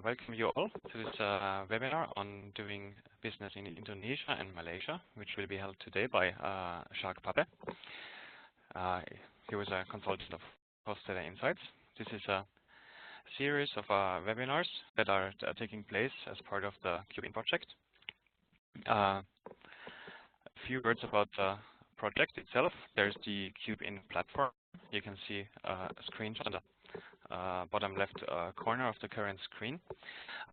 Welcome you all to this webinar on doing business in Indonesia and Malaysia, which will be held today by Sjaak PAPPE. He was a consultant of Cost-Data Insights. This is a series of webinars that are taking place as part of the CubeIn project. A few words about the project itself. There's the CubeIn platform. You can see a screenshot on the bottom left corner of the current screen.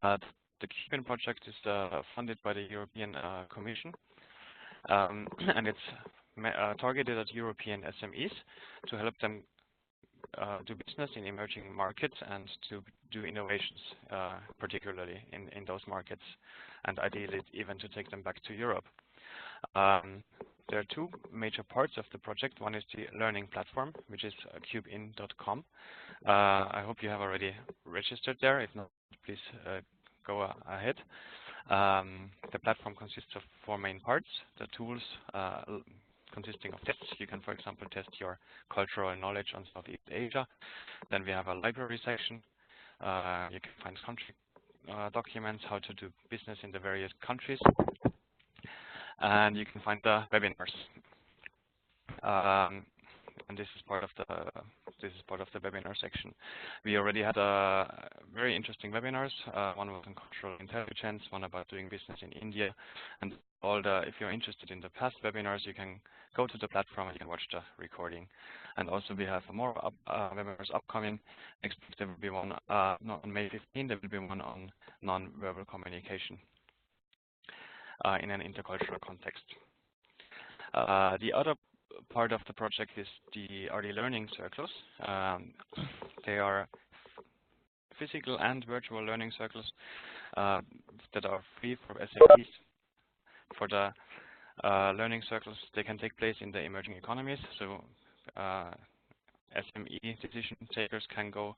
The CubeIn project is funded by the European Commission, and it's targeted at European SMEs to help them do business in emerging markets and to do innovations, particularly in those markets, and ideally even to take them back to Europe. There are two major parts of the project. One is the learning platform, which is cubein.com. I hope you have already registered there. If not, please go ahead. The platform consists of four main parts. The tools consisting of tests. You can, for example, test your cultural knowledge on Southeast Asia. Then we have a library section. You can find country documents, how to do business in the various countries. And you can find the webinars, and this is part of the webinar section. We already had very interesting webinars. One was on cultural intelligence, one about doing business in India, and if you're interested in the past webinars, you can go to the platform and you can watch the recording. And also we have more webinars upcoming. Next week there will be one on May 15. There will be one on non-verbal communication. In an intercultural context. The other part of the project are the learning circles. They are physical and virtual learning circles that are free for SMEs. For the learning circles, they can take place in the emerging economies. So SME decision takers can go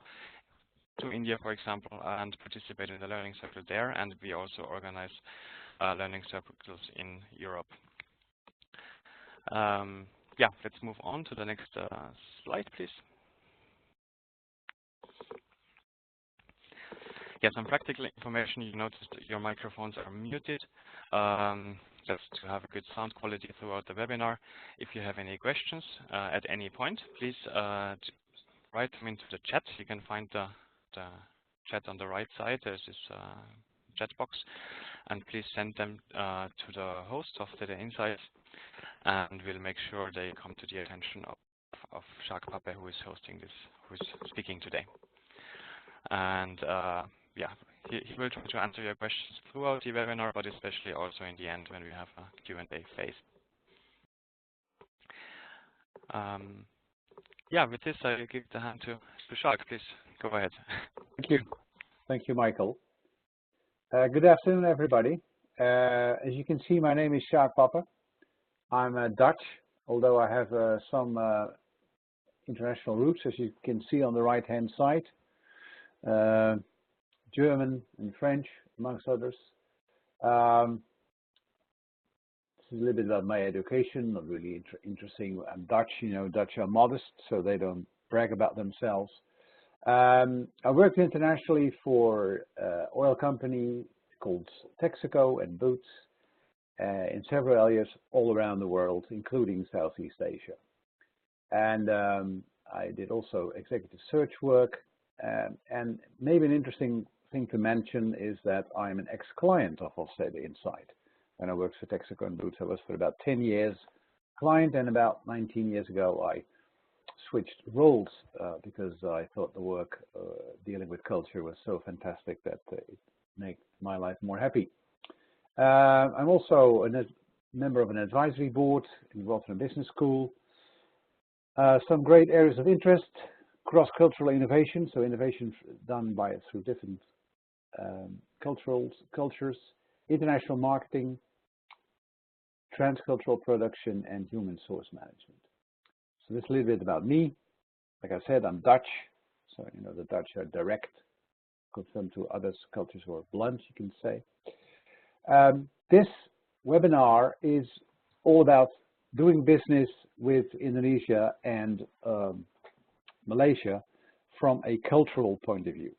to India, for example, and participate in the learning circle there. And we also organize learning circles in Europe. Yeah, let's move on to the next slide, please. Yeah, some practical information. You noticed that your microphones are muted. Just to have a good sound quality throughout the webinar. If you have any questions at any point, please write them into the chat. You can find the chat on the right side. There's this chat box. And please send them to the host of Data Insights, and we'll make sure they come to the attention of Sjaak PAPPE, who is hosting this, who is speaking today. And yeah, he will try to answer your questions throughout the webinar, but especially also in the end when we have a Q&A phase. Yeah, with this, I give the hand to Sjaak. Please go ahead. Thank you. Thank you, Michael. Good afternoon, everybody. As you can see, my name is Sjaak PAPPE. I'm Dutch, although I have some international roots, as you can see on the right-hand side. German and French, amongst others. This is a little bit about my education, not really interesting. I'm Dutch, you know, Dutch are modest, so they don't brag about themselves. I worked internationally for oil company called Texaco and Boots in several areas all around the world, including Southeast Asia. And I did also executive search work. And maybe an interesting thing to mention is that I'm an ex-client of Data Insights. When I worked for Texaco and Boots, I was for about 10 years client, and about 19 years ago, I switched roles because I thought the work dealing with culture was so fantastic that it made my life more happy. I'm also a member of an advisory board in Rotterdam Business School. Some great areas of interest: cross-cultural innovation, so innovation done through different cultures, international marketing, transcultural production, and human source management. So this is a little bit about me. Like I said, I'm Dutch, so you know the Dutch are direct, compared to other cultures who are blunt, you can say. This webinar is all about doing business with Indonesia and Malaysia from a cultural point of view.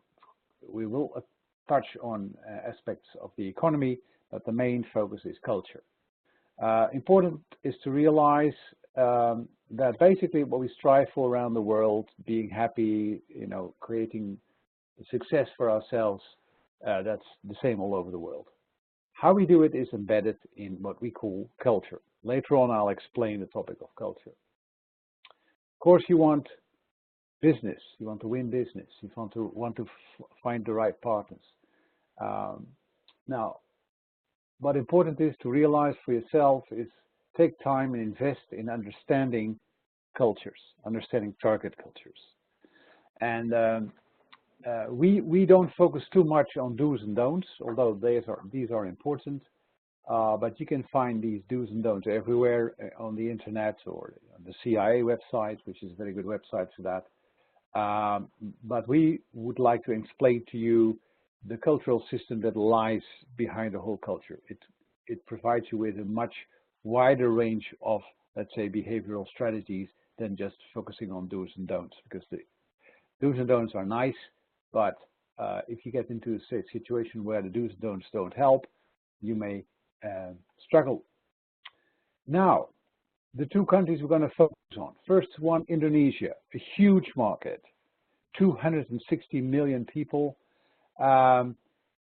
We will touch on aspects of the economy, but the main focus is culture. Important is to realize that basically what we strive for around the world, being happy, creating success for ourselves, that's the same all over the world. How we do it is embedded in what we call culture. Later on, I'll explain the topic of culture. Of course, you want business. You want to win business. You want to find the right partners. Now, what important is to realize for yourself is take time and invest in understanding cultures, understanding target cultures. And we don't focus too much on do's and don'ts, although these are important. But you can find these do's and don'ts everywhere on the internet or on the CIA website, which is a very good website for that. But we would like to explain to you the cultural system that lies behind the whole culture. It provides you with a much wider range of, let's say, behavioral strategies than just focusing on do's and don'ts, because the do's and don'ts are nice, but if you get into a situation where the do's and don'ts don't help, you may struggle. Now, the two countries we're going to focus on. First one, Indonesia, a huge market, 260 million people.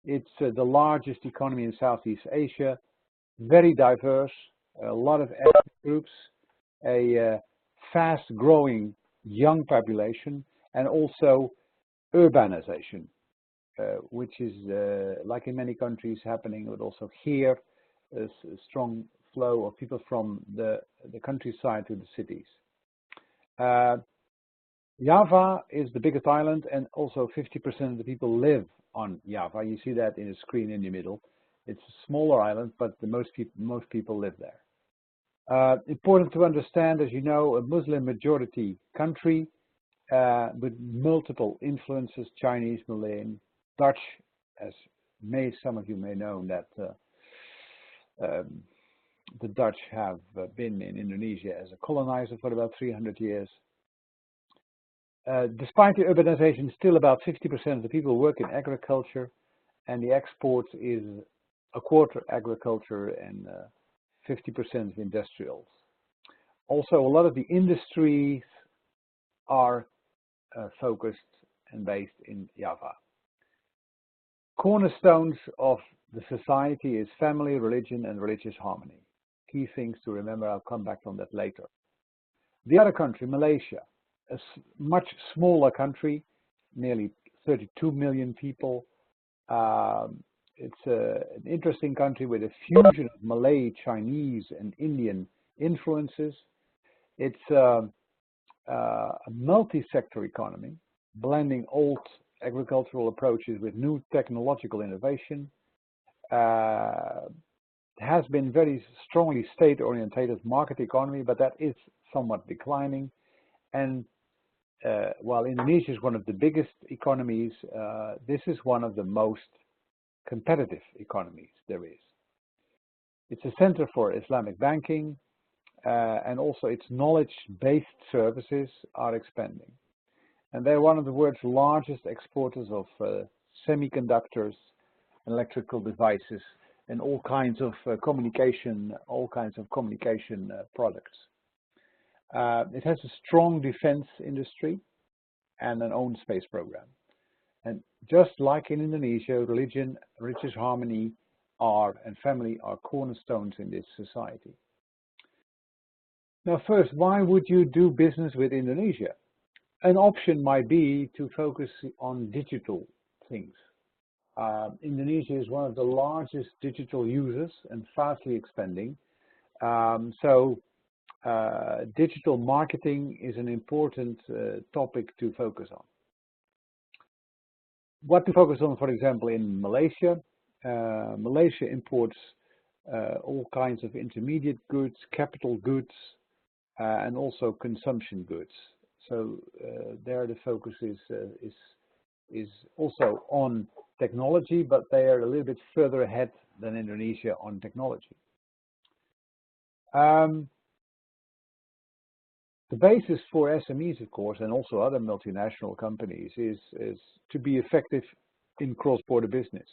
It's the largest economy in Southeast Asia, very diverse, a lot of ethnic groups, a fast-growing young population, and also urbanization, which is, like in many countries, happening, but also here, a strong flow of people from the countryside to the cities. Java is the biggest island, and also 50% of the people live on Java. You see that in the screen in the middle. It's a smaller island, but most people live there. Important to understand, as you know, a Muslim majority country with multiple influences: Chinese, Malayan, Dutch, as some of you may know that the Dutch have been in Indonesia as a colonizer for about 300 years. Despite the urbanization, still about 50% of the people work in agriculture, and the export is a quarter agriculture and 50% of industrials. Also, a lot of the industries are focused and based in Java. Cornerstones of the society is family, religion, and religious harmony. Key things to remember. I'll come back on that later. The other country, Malaysia, a much smaller country, nearly 32 million people. It's an interesting country with a fusion of Malay, Chinese, and Indian influences. It's a multi-sector economy, blending old agricultural approaches with new technological innovation. Has been very strongly state-orientated market economy, but that is somewhat declining. And while Indonesia is one of the biggest economies, this is one of the most competitive economies there is. It's a center for Islamic banking, and also its knowledge-based services are expanding. And they're one of the world's largest exporters of semiconductors, electrical devices, and all kinds of communication products. It has a strong defense industry and an own space program. And just like in Indonesia, religion, religious harmony and family are cornerstones in this society. Now first, why would you do business with Indonesia? An option might be to focus on digital things. Indonesia is one of the largest digital users and fastly expanding. So digital marketing is an important topic to focus on. What to focus on, for example, in Malaysia? Malaysia imports all kinds of intermediate goods, capital goods, and also consumption goods. So there the focus is also on technology, but they are a little bit further ahead than Indonesia on technology. The basis for SMEs, of course, and also other multinational companies is to be effective in cross-border business.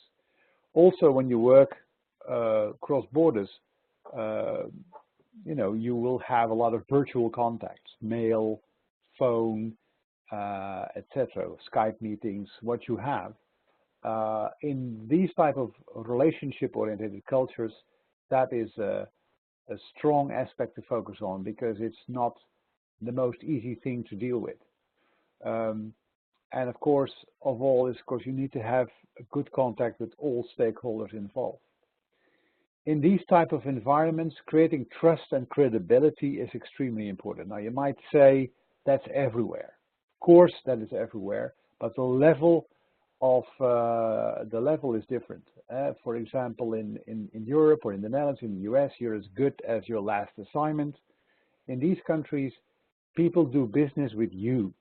Also, when you work cross borders, you will have a lot of virtual contacts, mail, phone, etc., Skype meetings, what you have. In these type of relationship-oriented cultures, that is a strong aspect to focus on because it's not the most easy thing to deal with. And of course, you need to have a good contact with all stakeholders involved. In these type of environments, creating trust and credibility is extremely important. Now, you might say that's everywhere. Of course, that is everywhere, but the level is different. For example, in Europe or in the Netherlands, in the US, you're as good as your last assignment. In these countries, people do business with you.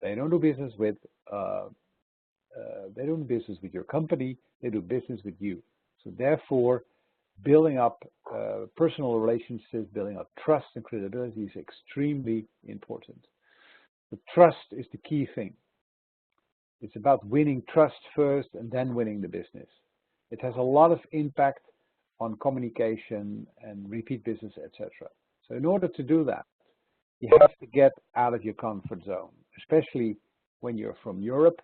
They don't do business with your company. They do business with you. So therefore, building up personal relationships, building up trust and credibility is extremely important. The trust is the key thing. It's about winning trust first and then winning the business. It has a lot of impact on communication and repeat business, etc. So in order to do that, you have to get out of your comfort zone, especially when you're from Europe.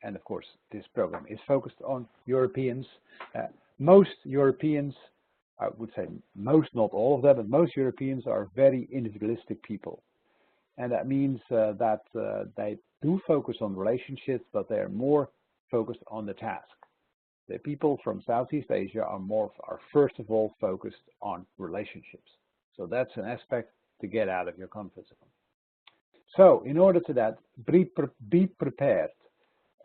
And of course, this program is focused on Europeans. Most Europeans, I would say most, not all of them, but most Europeans are very individualistic people. And that means that they do focus on relationships, but they are more focused on the task. The people from Southeast Asia are first of all focused on relationships. So that's an aspect to get out of your comfort zone. So in order to that, be prepared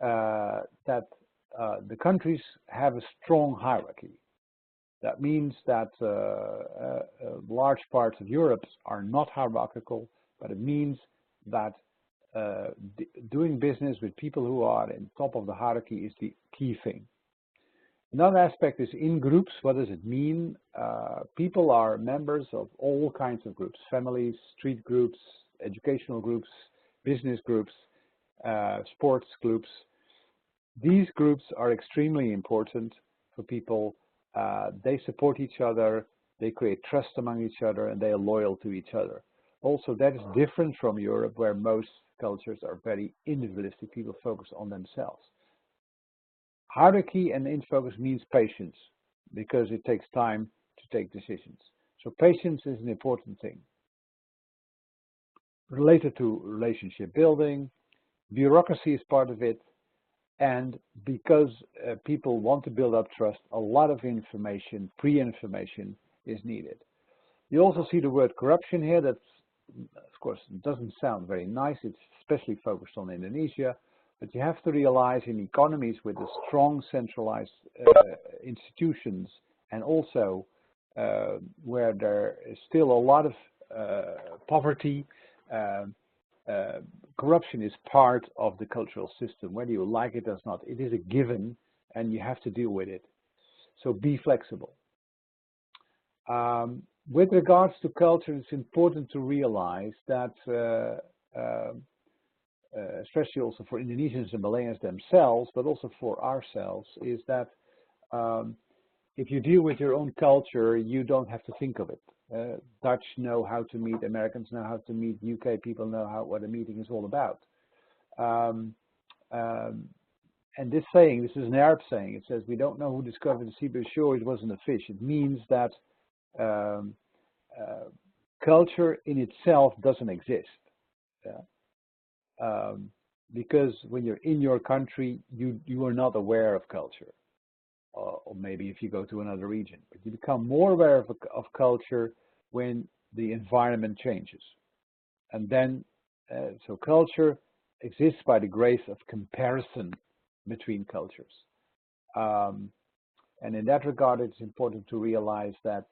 that the countries have a strong hierarchy. That means that large parts of Europe are not hierarchical, but it means that doing business with people who are in top of the hierarchy is the key thing. Another aspect is in groups. What does it mean? People are members of all kinds of groups: families, street groups, educational groups, business groups, sports groups. These groups are extremely important for people. They support each other, they create trust among each other, and they are loyal to each other. Also, that is different from Europe, where most cultures are very individualistic. People focus on themselves. Hierarchy and in-focus means patience, because it takes time to take decisions. So patience is an important thing. Related to relationship building, bureaucracy is part of it, and because people want to build up trust, a lot of information, pre-information is needed. You also see the word corruption here. That's, of course, doesn't sound very nice. It's especially focused on Indonesia. But you have to realize in economies with a strong centralized institutions, and also where there is still a lot of poverty, corruption is part of the cultural system. Whether you like it or not, it is a given, and you have to deal with it. So be flexible. With regards to culture, it's important to realize that especially also for Indonesians and Malaysians themselves, but also for ourselves, is that if you deal with your own culture, you don't have to think of it. Dutch know how to meet, Americans know how to meet, UK people know what a meeting is all about. And this saying, this is an Arab saying, it says, we don't know who discovered the sea, but sure it wasn't a fish. It means that culture in itself doesn't exist. Because when you're in your country, you are not aware of culture. Or maybe if you go to another region. But you become more aware of culture when the environment changes. And then, so culture exists by the grace of comparison between cultures. And in that regard, it's important to realize that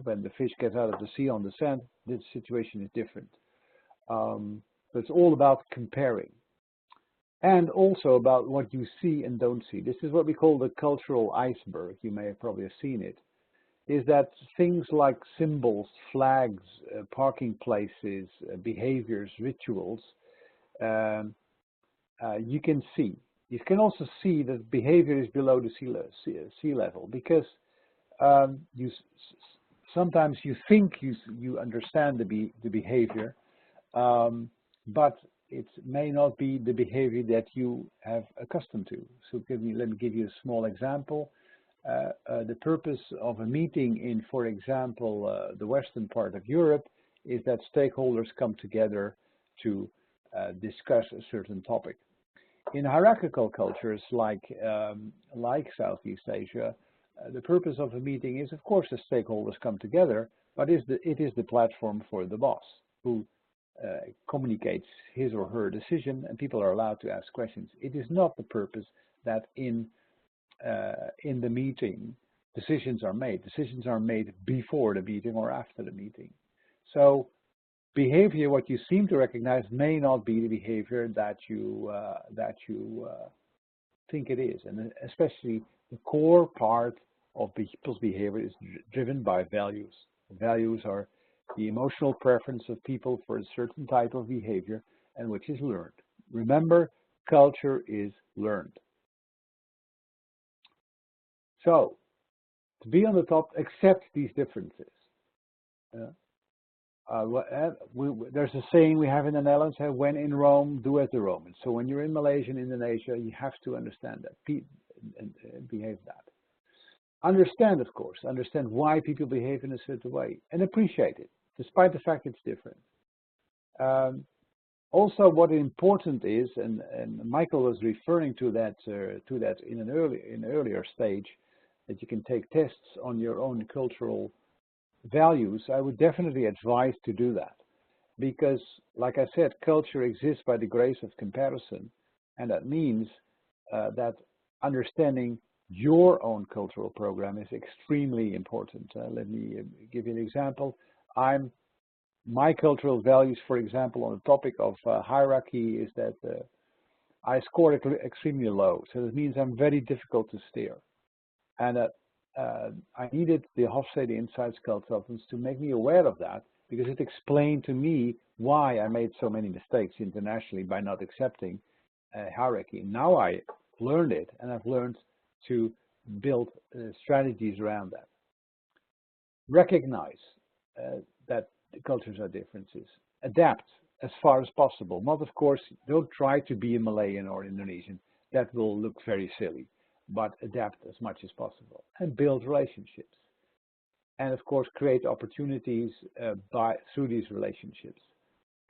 when the fish gets out of the sea on the sand, this situation is different. So it's all about comparing. And also about what you see and don't see. This is what we call the cultural iceberg. You may have probably have seen it. Is that things like symbols, flags, parking places, behaviors, rituals, you can see. you can also see that behavior is below the sea level, because sometimes you think you understand the behavior, but it may not be the behavior that you have accustomed to. So let me give you a small example. The purpose of a meeting in, for example, the western part of Europe is that stakeholders come together to discuss a certain topic. In hierarchical cultures like Southeast Asia, the purpose of a meeting is, of course, the stakeholders come together, but it is the platform for the boss who communicates his or her decision, and people are allowed to ask questions. It is not the purpose that in the meeting decisions are made. Decisions are made before the meeting or after the meeting. So behavior, what you seem to recognize, may not be the behavior that you think it is, and especially the core part of people's behavior is driven by values. Values are the emotional preference of people for a certain type of behavior, and which is learned. Remember, culture is learned. So, to be on the top, accept these differences. There's a saying we have in the Netherlands, when in Rome, do as the Romans. So when you're in Malaysia and Indonesia, you have to understand that and behave that. Understand, of course, understand why people behave in a certain way and appreciate it, despite the fact it's different. Also, what important is, and Michael was referring to that in an earlier stage, that you can take tests on your own cultural values. I would definitely advise to do that, because, like I said, culture exists by the grace of comparison, and that means that understanding your own cultural program is extremely important. Let me give you an example. My cultural values, for example, on the topic of hierarchy, is that I score extremely low. So that means I'm very difficult to steer, and I needed the Hofstede Insights consultants to make me aware of that, because it explained to me why I made so many mistakes internationally by not accepting hierarchy. Now I learned it, and I've learned to build strategies around that. Recognize that cultures are differences. Adapt as far as possible. Not, of course, don't try to be a Malayan or Indonesian. That will look very silly. But adapt as much as possible and build relationships. And, of course, create opportunities through these relationships.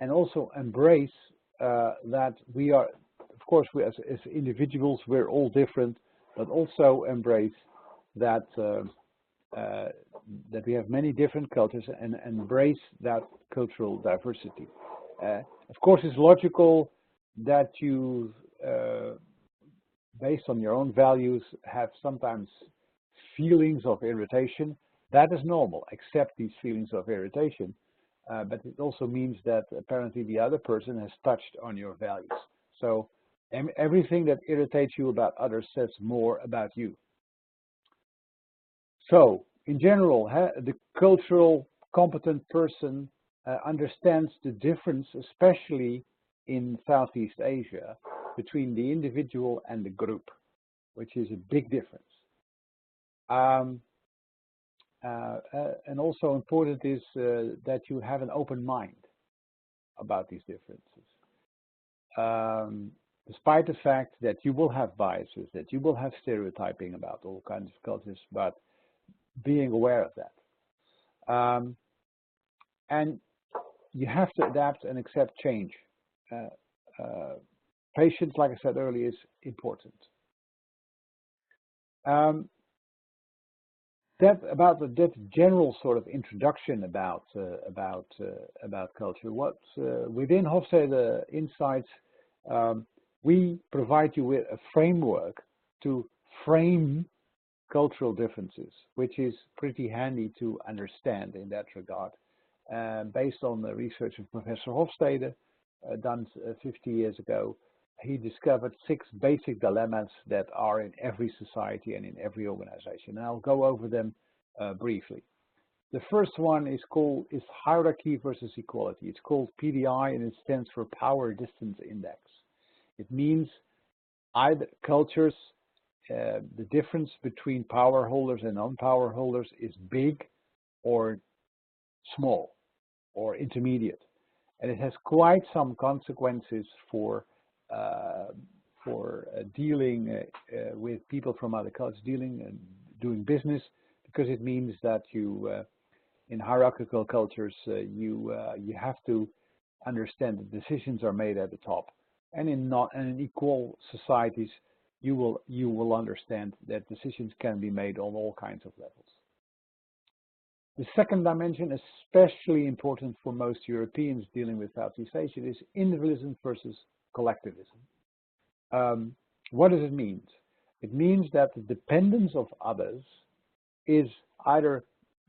And also embrace that we are, of course, as individuals, we're all different, but also embrace that that we have many different cultures, and embrace that cultural diversity. Of course, it's logical that you, based on your own values, have sometimes feelings of irritation. That is normal. Accept these feelings of irritation. But it also means that apparently the other person has touched on your values. So everything that irritates you about others says more about you. So, in general, the cultural competent person understands the difference, especially in Southeast Asia, between the individual and the group, which is a big difference. And also important is that you have an open mind about these differences. Despite the fact that you will have biases, that you will have stereotyping about all kinds of cultures, but being aware of that. And you have to adapt and accept change. Patience, like I said earlier, is important. That general sort of introduction about culture. Within Hofstede Insights, we provide you with a framework to frame cultural differences, which is pretty handy to understand in that regard. Based on the research of Professor Hofstede, done 50 years ago, he discovered 6 basic dilemmas that are in every society and in every organization. And I'll go over them briefly. The first one is hierarchy versus equality. It's called PDI, and it stands for Power Distance Index. It means either cultures, the difference between power holders and non-power holders is big or small or intermediate, and it has quite some consequences for dealing with people from other cultures, dealing and doing business, because it means that you in hierarchical cultures you have to understand that decisions are made at the top, and in equal societies you will understand that decisions can be made on all kinds of levels. The second dimension, especially important for most Europeans dealing with Southeast Asia, is individualism versus collectivism. What does it mean? It means that the dependence of others is either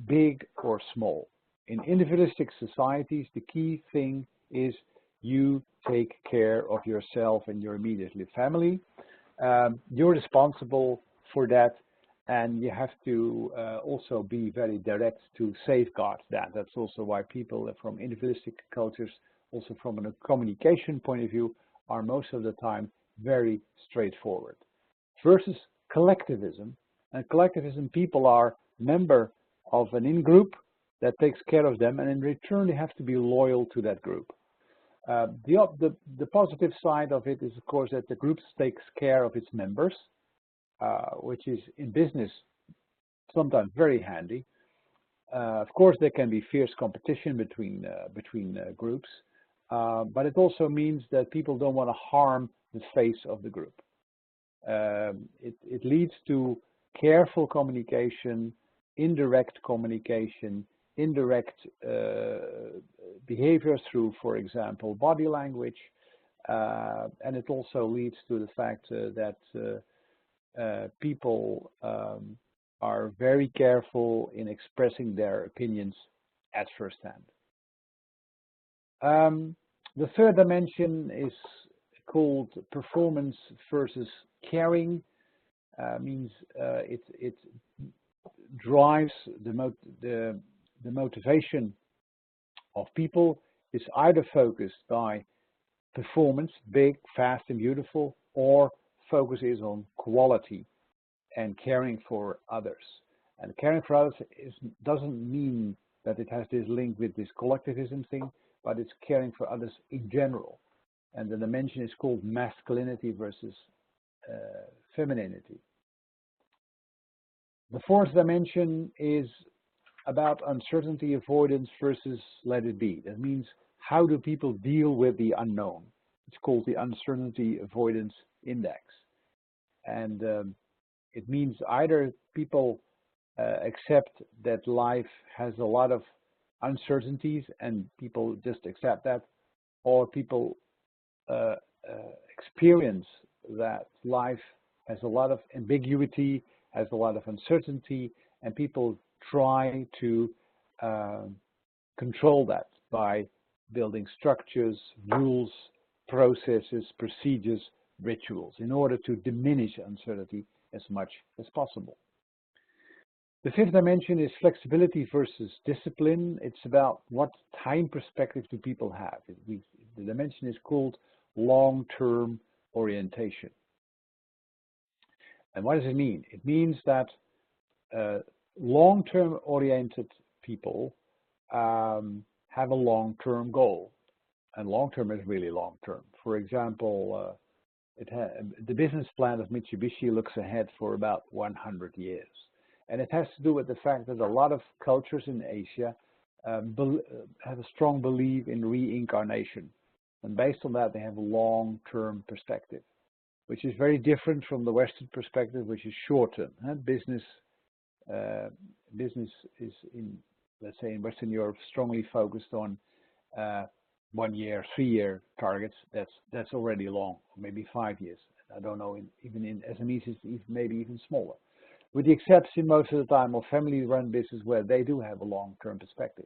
big or small. In individualistic societies, the key thing is you take care of yourself and your immediate family. You're responsible for that, and you have to also be very direct to safeguard that. That's also why people from individualistic cultures, also from a communication point of view, are most of the time very straightforward. Versus collectivism, and collectivism, people are member of an in-group that takes care of them, and in return they have to be loyal to that group. The positive side of it is, of course, that the group takes care of its members, which is in business sometimes very handy. Of course, there can be fierce competition between groups, but it also means that people don't want to harm the face of the group. It leads to careful communication, indirect communication, indirect behavior through, for example, body language, and it also leads to the fact that people are very careful in expressing their opinions at first hand. The third dimension is called performance versus caring. Means it drives the motivation of people is either focused by performance, big, fast and beautiful, or focus is on quality and caring for others. And caring for others doesn't mean that it has this link with this collectivism thing, but it's caring for others in general. And the dimension is called masculinity versus femininity. The fourth dimension is about uncertainty avoidance versus let it be. That means, how do people deal with the unknown? It's called the uncertainty avoidance index. And it means either people accept that life has a lot of uncertainties and people just accept that, or people experience that life has a lot of ambiguity, has a lot of uncertainty, and people try to control that by building structures, rules, processes, procedures, rituals in order to diminish uncertainty as much as possible. The fifth dimension is flexibility versus discipline. It's about what time perspective do people have. The dimension is called long-term orientation. And what does it mean? It means that long-term oriented people have a long-term goal. And long-term is really long-term. For example, the business plan of Mitsubishi looks ahead for about 100 years. And it has to do with the fact that a lot of cultures in Asia have a strong belief in reincarnation. And based on that, they have a long-term perspective, which is very different from the Western perspective, which is short-term. Business is in, let's say, in Western Europe, strongly focused on 1 year, 3 year targets. That's already long, maybe 5 years. I don't know. Even in SMEs, it's maybe even smaller. With the exception most of the time of family-run business where they do have a long-term perspective.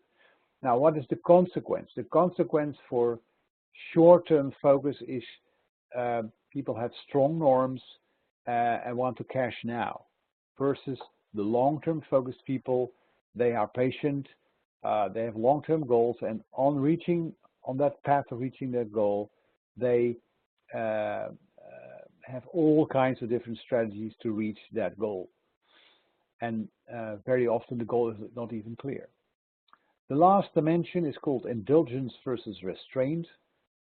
Now, what is the consequence? The consequence for short-term focus is people have strong norms and want to cash now, versus the long-term focused people. They are patient, they have long-term goals, and on that path of reaching their goal, they have all kinds of different strategies to reach that goal. And very often the goal is not even clear. The last dimension is called indulgence versus restraint.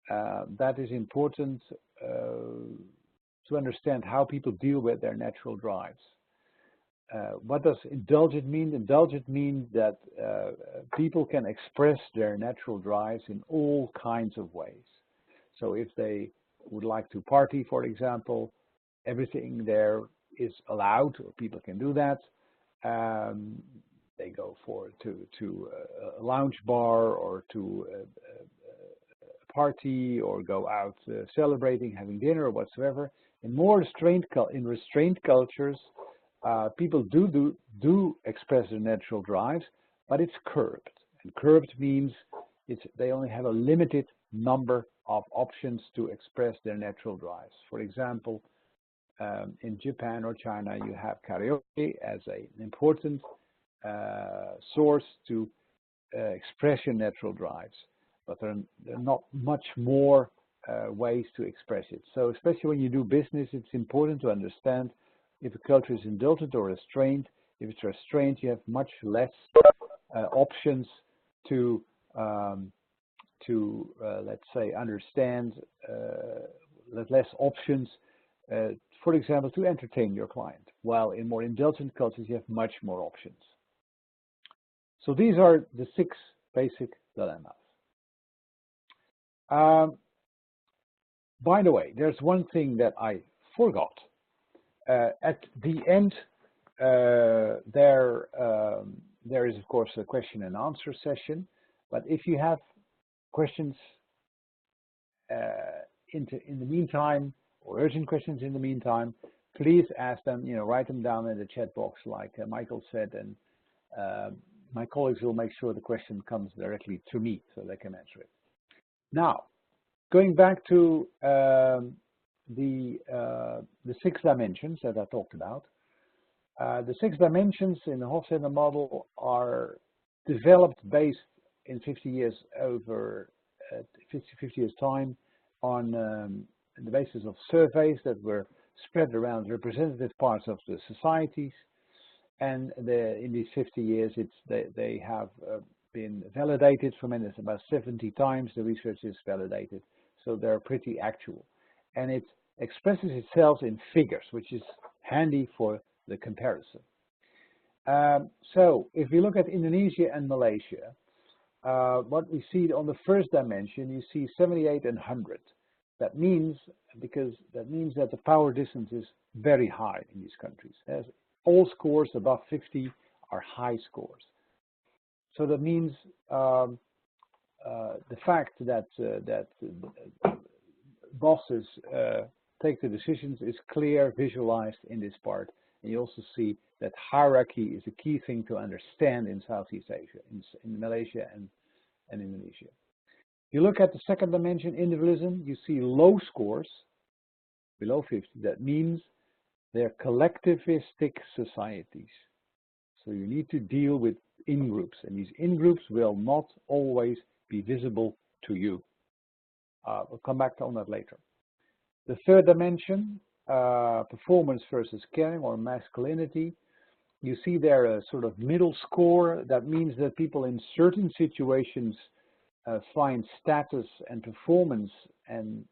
That is important to understand how people deal with their natural drives. What does indulgent mean? Indulgent means that people can express their natural drives in all kinds of ways. So if they would like to party, for example, everything there is allowed, or people can do that. They go to a lounge bar or to a party, or go out celebrating, having dinner, or whatsoever. In more restrained cultures, people do express their natural drives, but it's curbed. And curbed means they only have a limited number of options to express their natural drives. For example, in Japan or China, you have karaoke as an important source to express your natural drives, but there are not much more ways to express it. So especially when you do business, it's important to understand if a culture is indulgent or restrained. If it's restrained, you have much less options to let's say, understand, less options, for example, to entertain your client. While in more indulgent cultures, you have much more options. So these are the 6 basic dilemmas. By the way, there's one thing that I forgot. At the end, there is, of course, a question and answer session. But if you have questions in the meantime, or urgent questions in the meantime, please ask them. Write them down in the chat box, like Michael said, and my colleagues will make sure the question comes directly to me so they can answer it. Now, going back to the 6 dimensions that I talked about. The 6 dimensions in the Hofstadter model are developed based in 50 years over 50 years time on the basis of surveys that were spread around representative parts of the societies, and in these 50 years they have been validated for many, about 70 times the research is validated, so they're pretty actual, and it expresses itself in figures, which is handy for the comparison. So if we look at Indonesia and Malaysia, what we see on the first dimension, you see 78 and 100. That means that the power distance is very high in these countries. All scores above 50 are high scores. So that means the fact that bosses take the decisions is clear, visualized in this part. And you also see that hierarchy is a key thing to understand in Southeast Asia, in Malaysia and Indonesia. If you look at the second dimension, individualism, you see low scores, below 50. That means they're collectivistic societies. So you need to deal with in-groups, and these in-groups will not always be visible to you. We'll come back on that later. The third dimension, performance versus caring or masculinity. You see there a sort of middle score. That means that people in certain situations find status and performance and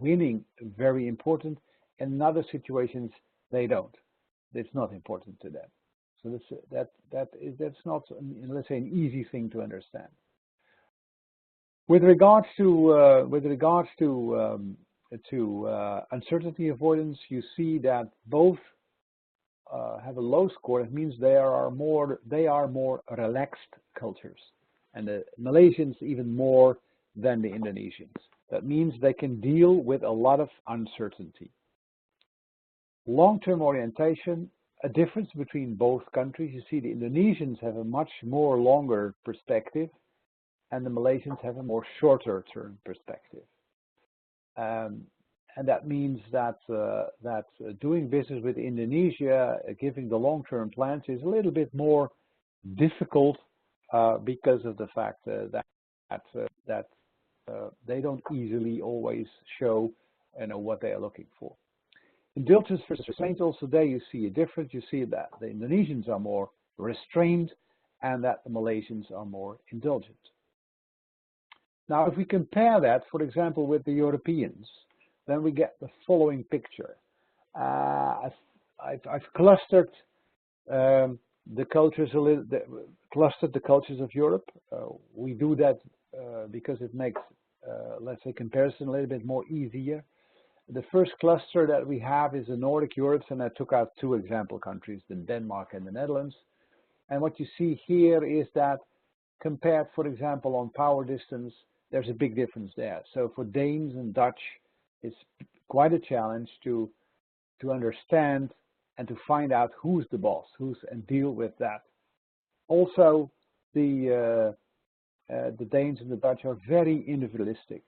winning very important. In other situations, they don't. It's not important to them. So that's not, let's say, an easy thing to understand. With regards to uncertainty avoidance, you see that both have a low score. It means they are more relaxed cultures, and the Malaysians even more than the Indonesians. That means they can deal with a lot of uncertainty. Long-term orientation, a difference between both countries. You see the Indonesians have a much more longer perspective, and the Malaysians have a more shorter term perspective. And that means that doing business with Indonesia, giving the long-term plans, is a little bit more difficult because of the fact that they don't easily always show what they are looking for. Indulgence versus restraint, also there you see a difference. You see that the Indonesians are more restrained and that the Malaysians are more indulgent. Now, if we compare that, for example, with the Europeans, then we get the following picture. I've clustered the cultures clustered the cultures of Europe. We do that because it makes, let's say, comparison a little bit more easier. The first cluster that we have is the Nordic Europe, and I took out two example countries, the Denmark and the Netherlands. And what you see here is that compared, for example, on power distance, there's a big difference there. So for Danes and Dutch, it's quite a challenge to understand and to find out who's the boss, and deal with that. Also, the Danes and the Dutch are very individualistic,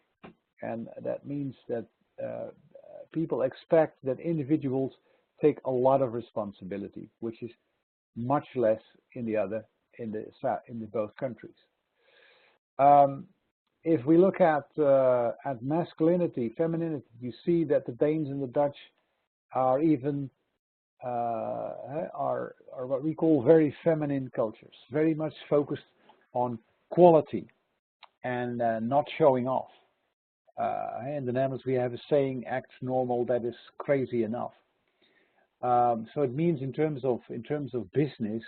and that means that people expect that individuals take a lot of responsibility, which is much less in the both countries. If we look at masculinity, femininity, you see that the Danes and the Dutch are even are what we call very feminine cultures, very much focused on quality and not showing off. In the Netherlands, we have a saying, "Act normal, that is crazy enough." So it means in terms of business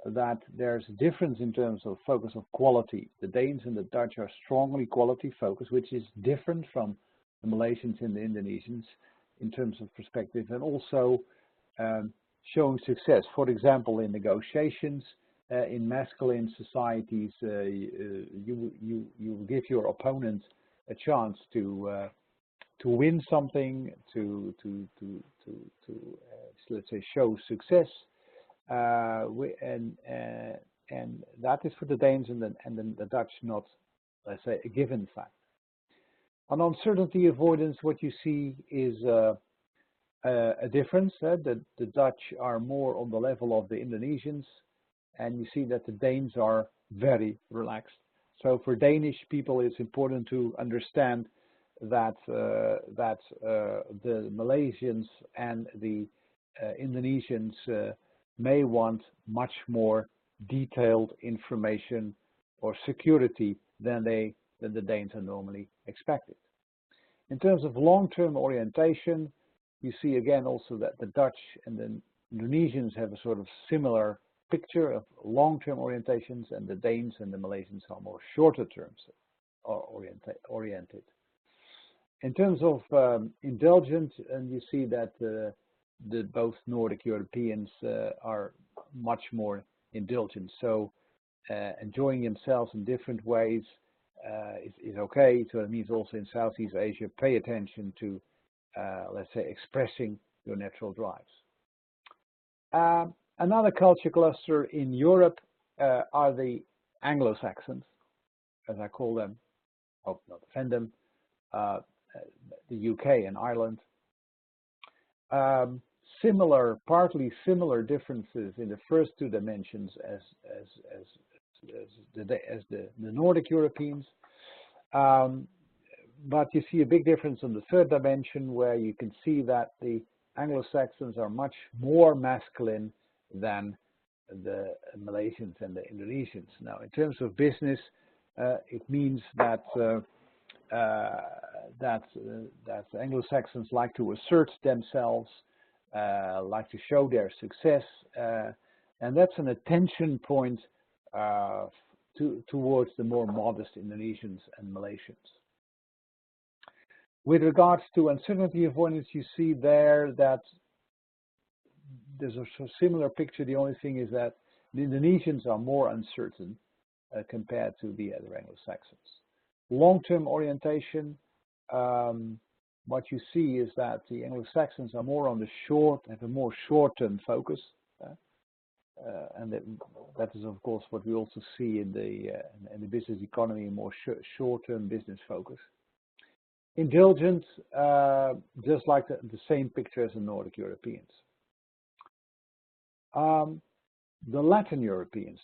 that there's a difference in terms of focus of quality. The Danes and the Dutch are strongly quality focused, which is different from the Malaysians and the Indonesians in terms of perspective, and also showing success. For example, in negotiations, in masculine societies, you give your opponent a chance to win something, to let's say show success, and that is for the Danes and the Dutch not, let's say, a given fact. On uncertainty avoidance, what you see is a difference. The Dutch are more on the level of the Indonesians, and you see that the Danes are very relaxed. So for Danish people, it's important to understand that the Malaysians and the Indonesians may want much more detailed information or security than the Danes are normally expected. In terms of long-term orientation, you see again also that the Dutch and the Indonesians have a sort of similar picture of long-term orientations, and the Danes and the Malaysians are more shorter terms oriented. In terms of indulgence, and you see that both Nordic Europeans are much more indulgent. So enjoying themselves in different ways is okay. So it means also in Southeast Asia, pay attention to, let's say, expressing your natural drives. Another culture cluster in Europe are the Anglo-Saxons, as I call them. Hope not offend them. The UK and Ireland. Partly similar differences in the first two dimensions as the Nordic Europeans, but you see a big difference on the third dimension, where you can see that the Anglo-Saxons are much more masculine than the Malaysians and the Indonesians. Now, in terms of business, it means that Anglo-Saxons like to assert themselves, like to show their success, and that's an attention point towards the more modest Indonesians and Malaysians. With regards to uncertainty avoidance, you see there that there's a similar picture. The only thing is that the Indonesians are more uncertain compared to the other Anglo-Saxons. Long-term orientation, what you see is that the Anglo-Saxons are more on the have a more short-term focus, and that is of course what we also see in the business economy, more short-term business focus. Indulgent, just like the same picture as the Nordic Europeans. The Latin Europeans,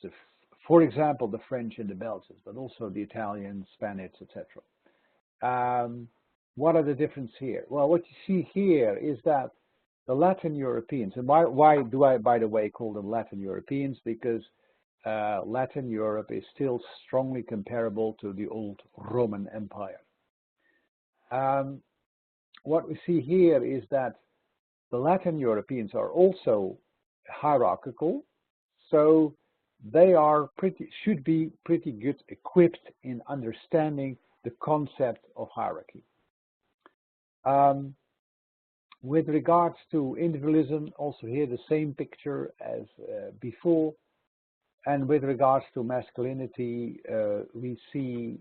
for example, the French and the Belgians, but also the Italians, Spanish, etc. What are the differences here? Well, what you see here is that the Latin Europeans, and why do I, by the way, call them Latin Europeans? Because Latin Europe is still strongly comparable to the old Roman Empire. What we see here is that the Latin Europeans are also hierarchical, so they are should be pretty good equipped in understanding the concept of hierarchy. With regards to individualism, also here the same picture as before. And with regards to masculinity, we see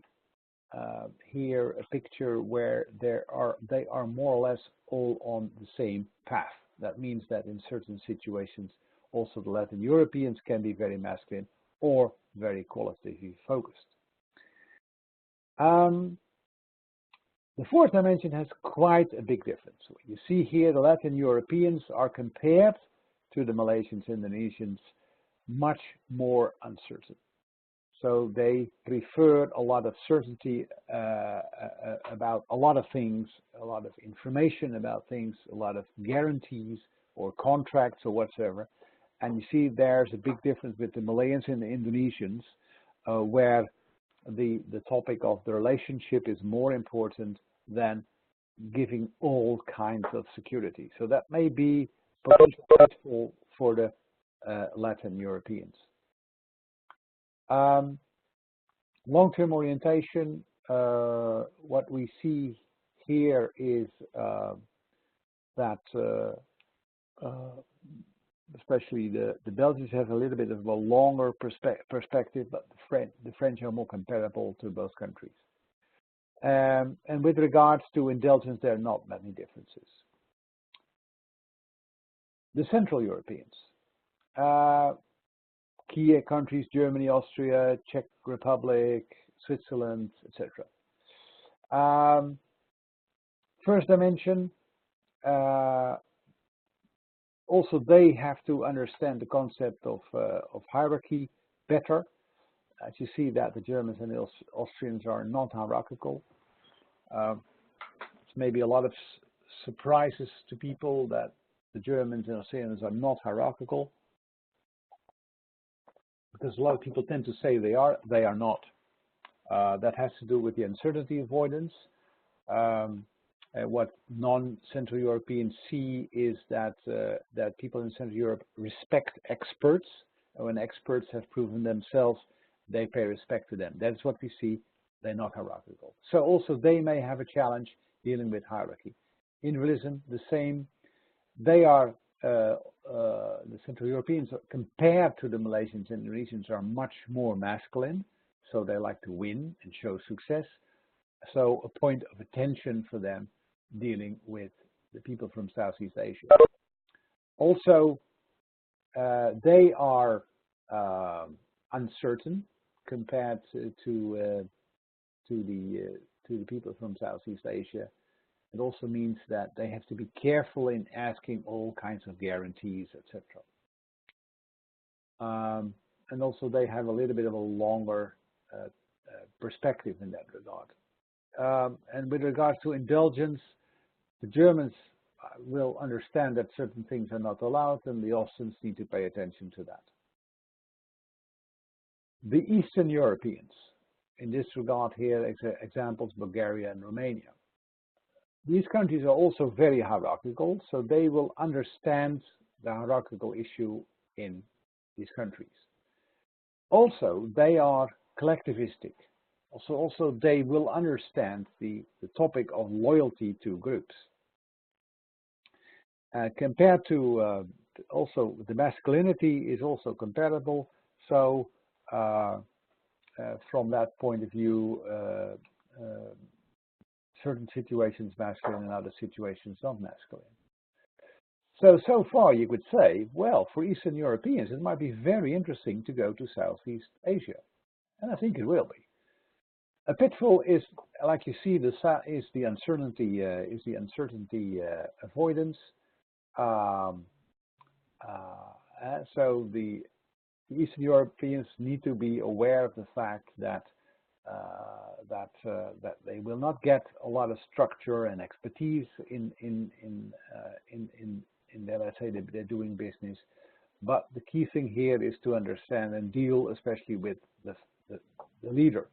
here a picture where they are more or less all on the same path. That means that in certain situations, also the Latin Europeans can be very masculine or very qualitatively focused. The fourth dimension has quite a big difference. You see here the Latin Europeans are compared to the Malaysians, Indonesians, much more uncertain. So they prefer a lot of certainty about a lot of things, a lot of information about things, a lot of guarantees or contracts or whatsoever. And you see there's a big difference with the Malaysians and the Indonesians, where the topic of the relationship is more important than giving all kinds of security. So that may be potentially useful for the Latin Europeans. Long-term orientation, what we see here is that especially the Belgians have a little bit of a longer perspective, but the French are more comparable to both countries. And with regards to indulgence, there are not many differences. The Central Europeans. Key countries: Germany, Austria, Czech Republic, Switzerland, etc. First dimension, also they have to understand the concept of hierarchy better. As you see that the Germans and the Austrians are not hierarchical. It's maybe a lot of surprises to people that the Germans and Austrians are not hierarchical, because a lot of people tend to say they are not. That has to do with the uncertainty avoidance. What non-Central Europeans see is that that people in Central Europe respect experts. And when experts have proven themselves, they pay respect to them. That's what we see. They're not hierarchical. So also they may have a challenge dealing with hierarchy. Individualism, the same. They are the Central Europeans, compared to the Malaysians and Indonesians, are much more masculine. So they like to win and show success. So a point of attention for them dealing with the people from Southeast Asia. Also, they are uncertain compared to the people from Southeast Asia. It also means that they have to be careful in asking all kinds of guarantees, etc. And also they have a little bit of a longer perspective in that regard. And with regards to indulgence, the Germans will understand that certain things are not allowed, and the Austrians need to pay attention to that. The Eastern Europeans, in this regard here, examples Bulgaria and Romania. These countries are also very hierarchical, so they will understand the hierarchical issue in these countries. Also, they are collectivistic. Also they will understand the topic of loyalty to groups. Compared to also the masculinity is also comparable. So from that point of view, certain situations masculine and other situations not masculine. So far you could say, well, for Eastern Europeans, it might be very interesting to go to Southeast Asia. And I think it will be. A pitfall is, like you see, is the uncertainty avoidance. So the Eastern Europeans need to be aware of the fact that that they will not get a lot of structure and expertise in their, let's say, they're doing business. But the key thing here is to understand and deal especially with the leader.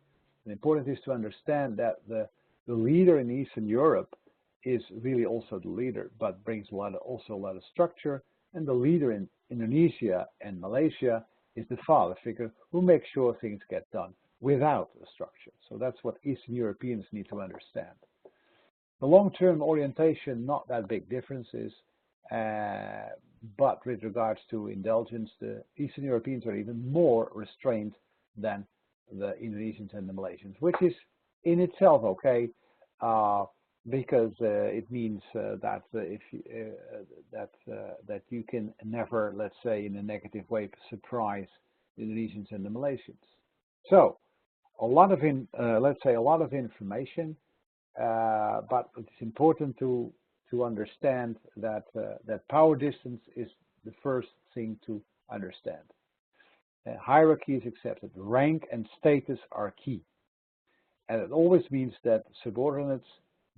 The important is to understand that the leader in Eastern Europe is really also the leader, but brings also a lot of structure. And the leader in Indonesia and Malaysia is the father figure who makes sure things get done without a structure. So that's what Eastern Europeans need to understand. The long-term orientation, not that big differences, but with regards to indulgence, the Eastern Europeans are even more restrained than the Indonesians and the Malaysians, which is in itself okay, because it means that if that you can never, let's say, in a negative way, surprise the Indonesians and the Malaysians. So a lot of let's say a lot of information, but it's important to understand that that power distance is the first thing to understand. Hierarchy is accepted. Rank and status are key. And it always means that subordinates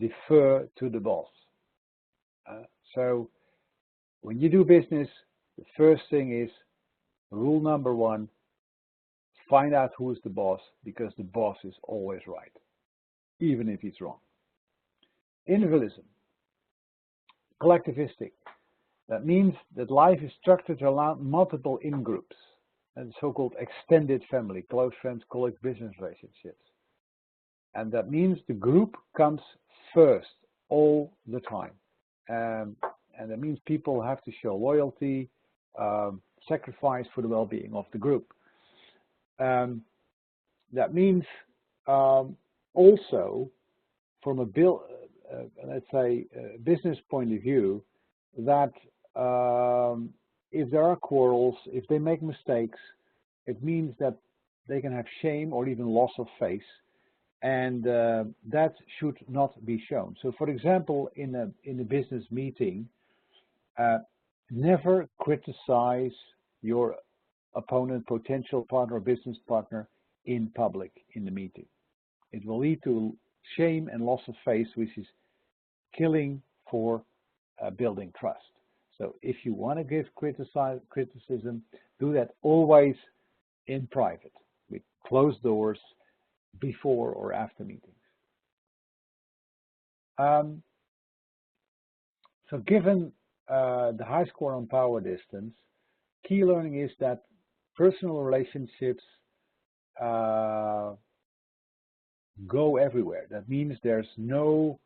defer to the boss. So when you do business, the first thing is, rule number one, find out who is the boss, because the boss is always right, even if he's wrong. Individualism. Collectivistic. That means that life is structured around multiple in-groups, and so-called extended family, close friends, colleagues, business relationships. And that means the group comes first all the time. And that means people have to show loyalty, sacrifice for the well-being of the group. That means also from a let's say business point of view, that if there are quarrels, if they make mistakes, it means that they can have shame or even loss of face, and that should not be shown. So, for example, in a business meeting, never criticize your opponent, potential partner, or business partner in public in the meeting. It will lead to shame and loss of face, which is killing for building trust. So if you want to give criticism, do that always in private, with closed doors, before or after meetings. So given the high score on power distance, key learning is that personal relationships go everywhere. That means there's no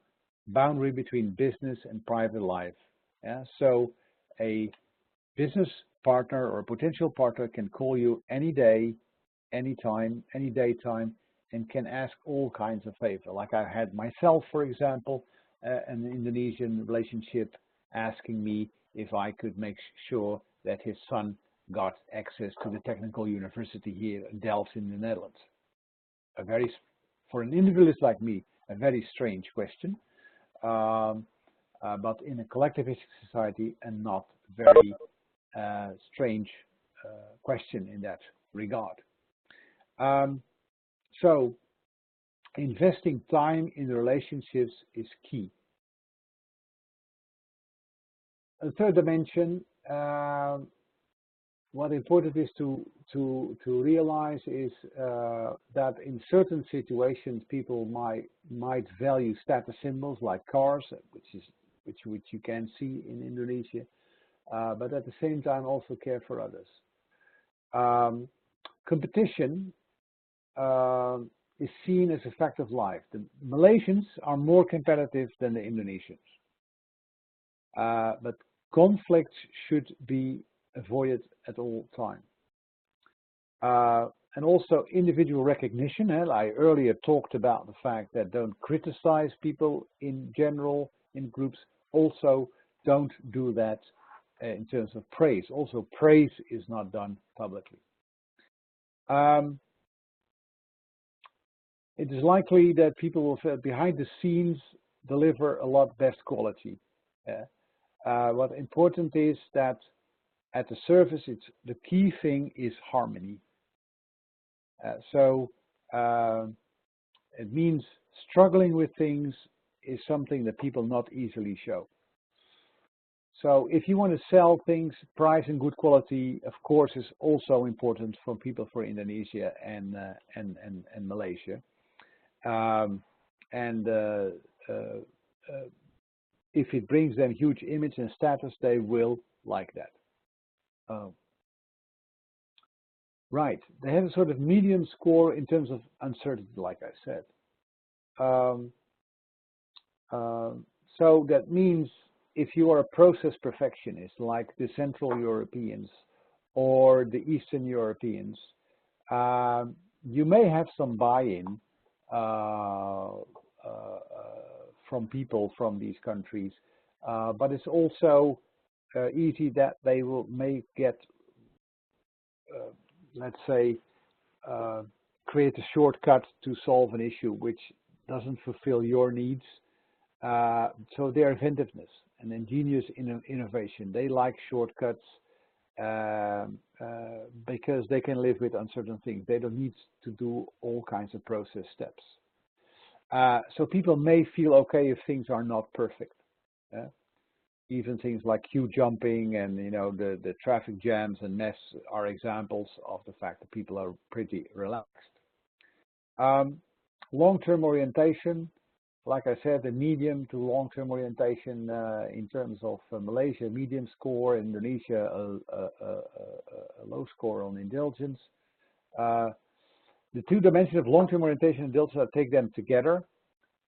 boundary between business and private life. Yeah? So a business partner or a potential partner can call you any day, any time, any daytime, and can ask all kinds of favors. Like I had myself, for example, an Indonesian relationship asking me if I could make sure that his son got access to the technical university here in Delft in the Netherlands. For an individualist like me, a very strange question, but in a collectivistic society, a not very strange question in that regard. So investing time in the relationships is key. The third dimension, what important is to realize is that in certain situations people might value status symbols like cars, which you can see in Indonesia, but at the same time also care for others. Competition is seen as a fact of life. The Malaysians are more competitive than the Indonesians, but conflicts should be avoided at all time. And also individual recognition. I earlier talked about the fact that don't criticize people in general, in groups. Also don't do that in terms of praise. Also praise is not done publicly. It is likely that people will behind the scenes deliver a lot best quality. What important is that at the surface, the key thing is harmony. So It means struggling with things is something that people not easily show. So if you want to sell things, price and good quality, of course, is also important for people for Indonesia and Malaysia. If it brings them huge image and status, they will like that. Right, they have a sort of medium score in terms of uncertainty, like I said. So that means if you are a process perfectionist, like the Central Europeans or the Eastern Europeans, you may have some buy-in from people from these countries, but it's also easy that they may get, let's say, create a shortcut to solve an issue which doesn't fulfill your needs. So their inventiveness and ingenious innovation, they like shortcuts because they can live with uncertain things. They don't need to do all kinds of process steps. So people may feel okay if things are not perfect. Even things like queue jumping and the traffic jams and mess are examples of the fact that people are pretty relaxed. Long-term orientation, like I said, the medium to long-term orientation in terms of Malaysia, medium score, Indonesia, a low score on intelligence. The two dimensions of long-term orientation and intelligence, I take them together.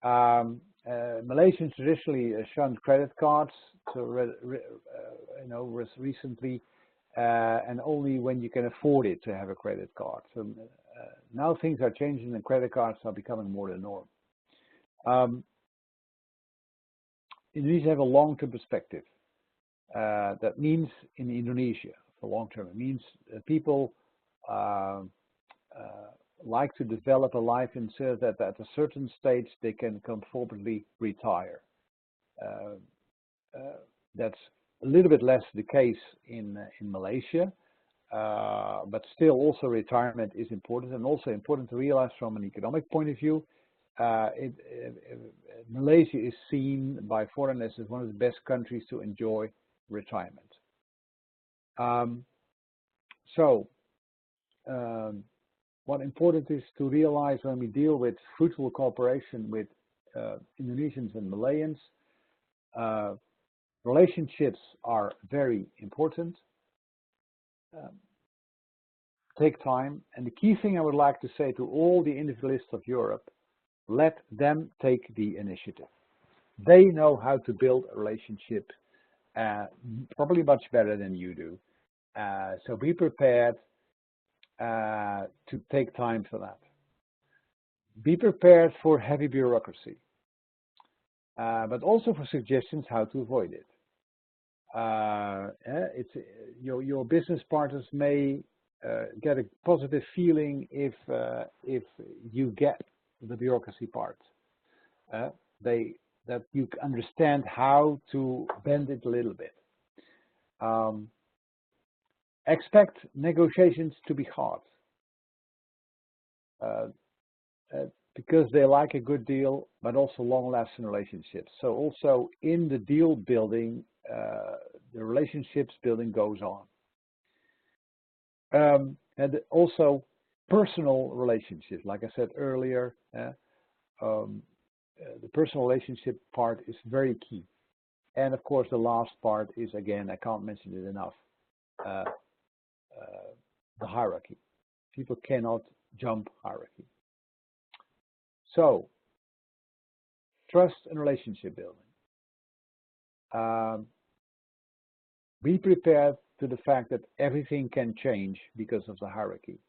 Malaysians traditionally shunned credit cards, so recently, and only when you can afford it to have a credit card. So now things are changing, and credit cards are becoming more the norm. Indonesia have a long-term perspective. That means in Indonesia, for long-term, it means people like to develop a life and so that at a certain stage they can comfortably retire. That's a little bit less the case in Malaysia, but still also retirement is important, and also important to realize from an economic point of view. Malaysia is seen by foreigners as one of the best countries to enjoy retirement. What important is to realize when we deal with fruitful cooperation with Indonesians and Malayans, relationships are very important. Take time, and the key thing I would like to say to all the individualists of Europe, let them take the initiative. They know how to build a relationship probably much better than you do. So be prepared to take time for that. Be prepared for heavy bureaucracy, but also for suggestions how to avoid it. Your business partners may get a positive feeling if you get the bureaucracy part. That you understand how to bend it a little bit. Expect negotiations to be hard because they like a good deal, but also long-lasting relationships. So also in the deal building, the relationships building goes on. And also personal relationships, like I said earlier, the personal relationship part is very key. And of course, the last part is, again, I can't mention it enough, the hierarchy. People cannot jump hierarchy. So, trust and relationship building. Be prepared to the fact that everything can change because of the hierarchy.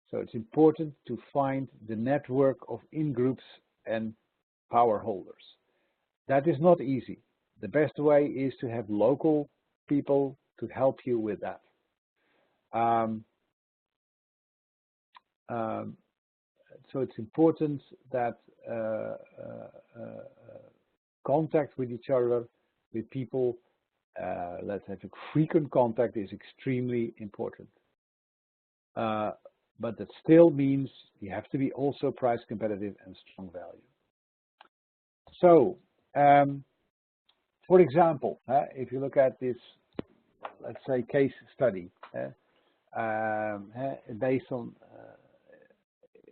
So it's important to find the network of in-groups and power holders. That is not easy. The best way is to have local people to help you with that. So it's important that contact with each other, with people, let's have a frequent contact is extremely important. but that still means you have to be also price competitive and strong value. So, for example, if you look at this, let's say, case study, based on,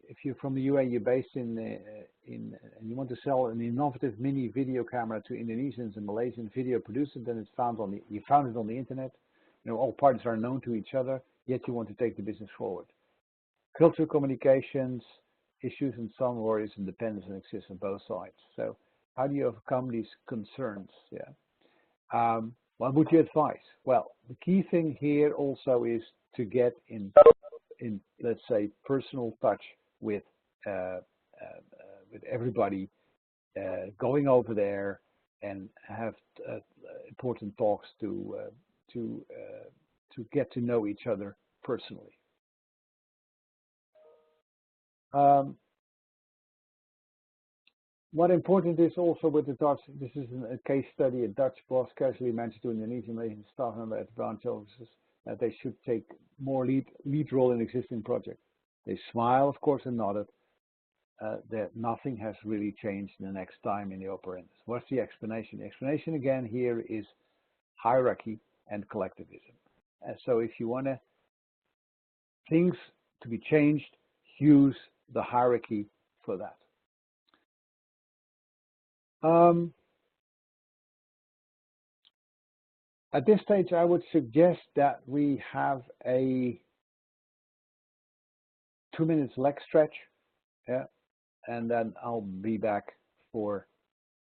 if you're from the UAE, you're based and you want to sell an innovative mini video camera to Indonesians and Malaysian video producers, then you found it on the internet. You know, all parties are known to each other, yet you want to take the business forward. Cultural communications, issues and some worries and dependencies exist on both sides. So how do you overcome these concerns? Yeah. What would you advise? Well, the key thing here also is to get in let's say, personal touch with everybody, going over there and have important talks to get to know each other personally. What important is also with the Dutch, this is a case study, a Dutch boss casually mentioned to Indonesian Malaysian staff member at branch offices that they should take more lead role in existing projects. They smile, of course, and nodded. That nothing has really changed in the next time in the operands. What's the explanation? The explanation again here is hierarchy and collectivism. So if you want things to be changed, use the hierarchy for that. At this stage, I would suggest that we have a 2 minutes leg stretch, yeah, and then I'll be back for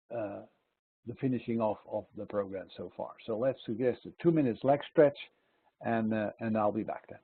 the finishing off of the program so far. So let's suggest a 2 minutes leg stretch, and I'll be back then.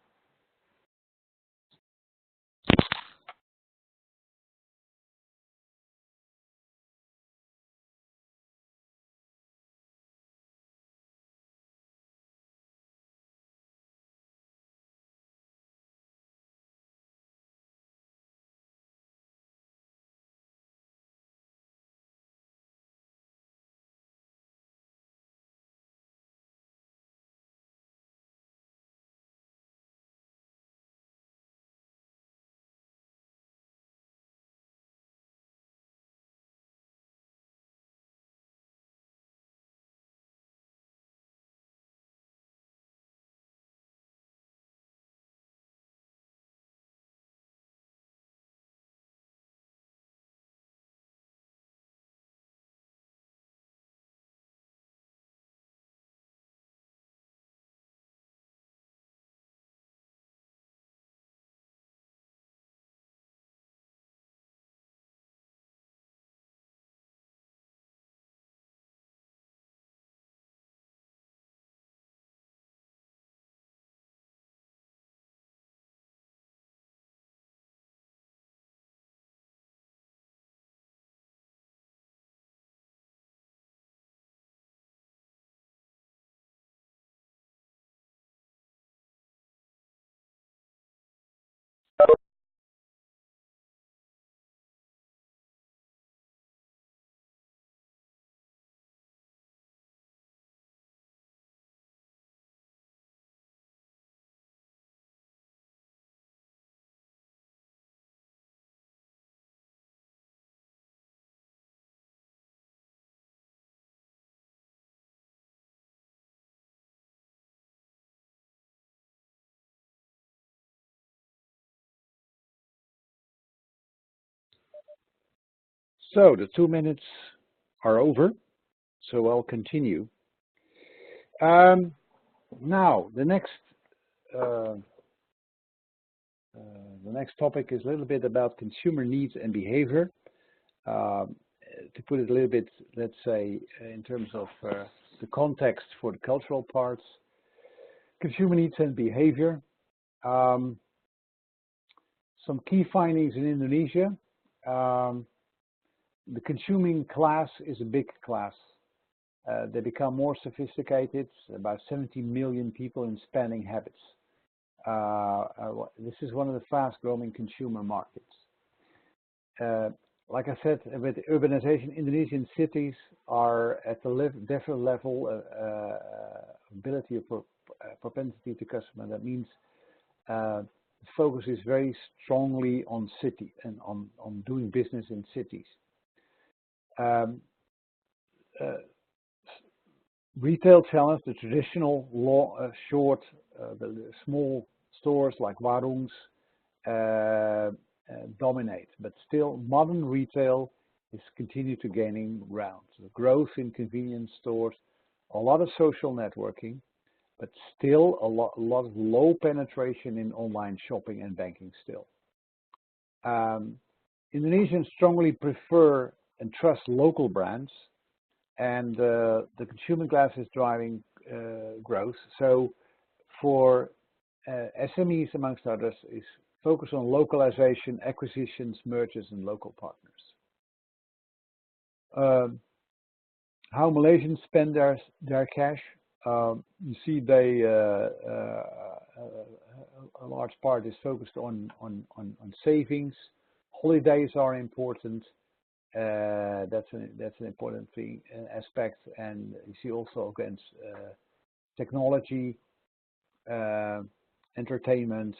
So the 2 minutes are over, so I'll continue. Now the next topic is a little bit about consumer needs and behavior. To put it a little bit, let's say, in terms of the context for the cultural parts, consumer needs and behavior. Some key findings in Indonesia. The consuming class is a big class. They become more sophisticated, about 70 million people in spending habits. This is one of the fast-growing consumer markets. Like I said, with urbanization, Indonesian cities are at a different level ability of propensity to customer. That means focus is very strongly on city and on doing business in cities. Retail channels, the traditional short, the small stores like warungs dominate, but still modern retail is continue to gaining ground. The growth in convenience stores, a lot of social networking, but still a lot of low penetration in online shopping and banking still. Indonesians strongly prefer and trust local brands, and the consumer class is driving growth. So for SMEs, amongst others, is focus on localization, acquisitions, mergers, and local partners. How Malaysians spend their cash. You see, they a large part is focused on savings. Holidays are important. That's an important thing aspect, and you see also against technology, entertainment.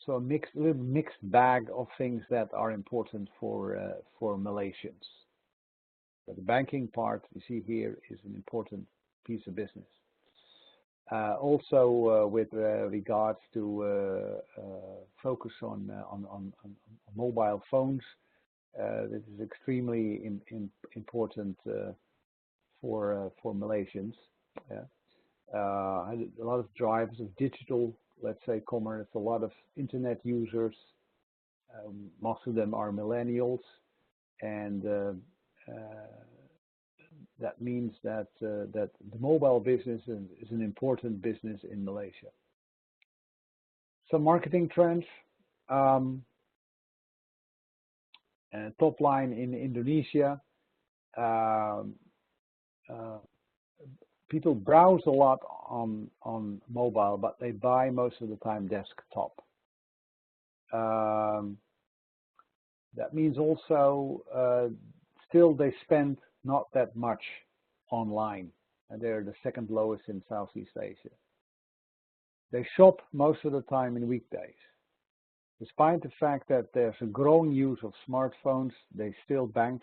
So a little mixed bag of things that are important for Malaysians. But the banking part you see here is an important piece of business. Also, with regards to focus on mobile phones, this is extremely important for Malaysians. Yeah. A lot of drivers of digital, let's say, commerce. A lot of internet users. Most of them are millennials, and that means that the mobile business is an important business in Malaysia. Some marketing trends. Top line in Indonesia. People browse a lot on mobile, but they buy most of the time desktop. That means also still they spend not that much online, and they're the second lowest in Southeast Asia. They shop most of the time in weekdays. Despite the fact that there's a growing use of smartphones, they still bank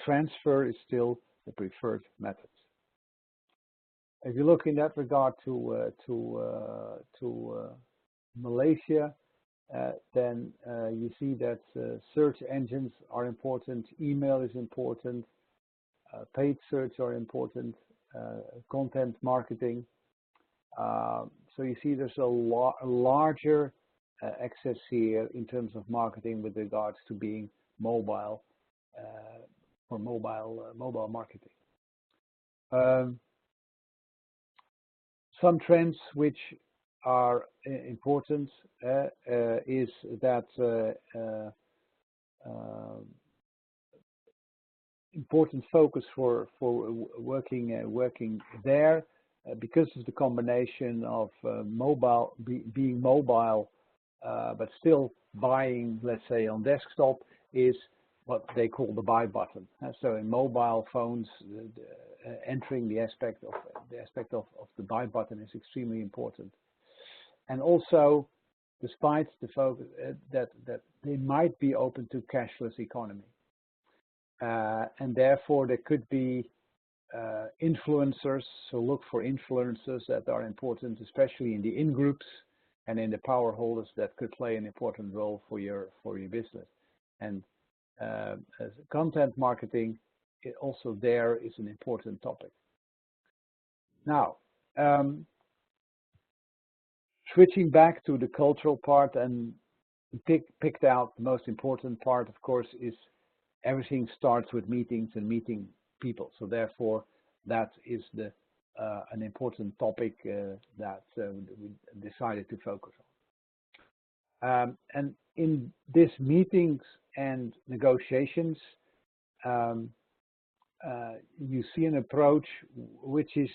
transfer is still the preferred method. If you look in that regard to Malaysia, then you see that search engines are important, email is important, paid search are important, content marketing. So you see there's a larger access here in terms of marketing with regards to being mobile, for mobile marketing. Some trends which are important is that important focus for working there because of the combination of being mobile but still buying, let's say, on desktop, is what they call the buy button. So in mobile phones, entering the aspect of the buy button is extremely important. And also, despite the focus that they might be open to cashless economy, and therefore there could be influencers. So look for influencers that are important, especially in the in-groups and in the power holders that could play an important role for your business. And as content marketing, it also there is an important topic. Now, switching back to the cultural part, and picked out the most important part, of course, is everything starts with meetings and meeting people. So therefore, that is an important topic that we decided to focus on. And in these meetings and negotiations, you see an approach which is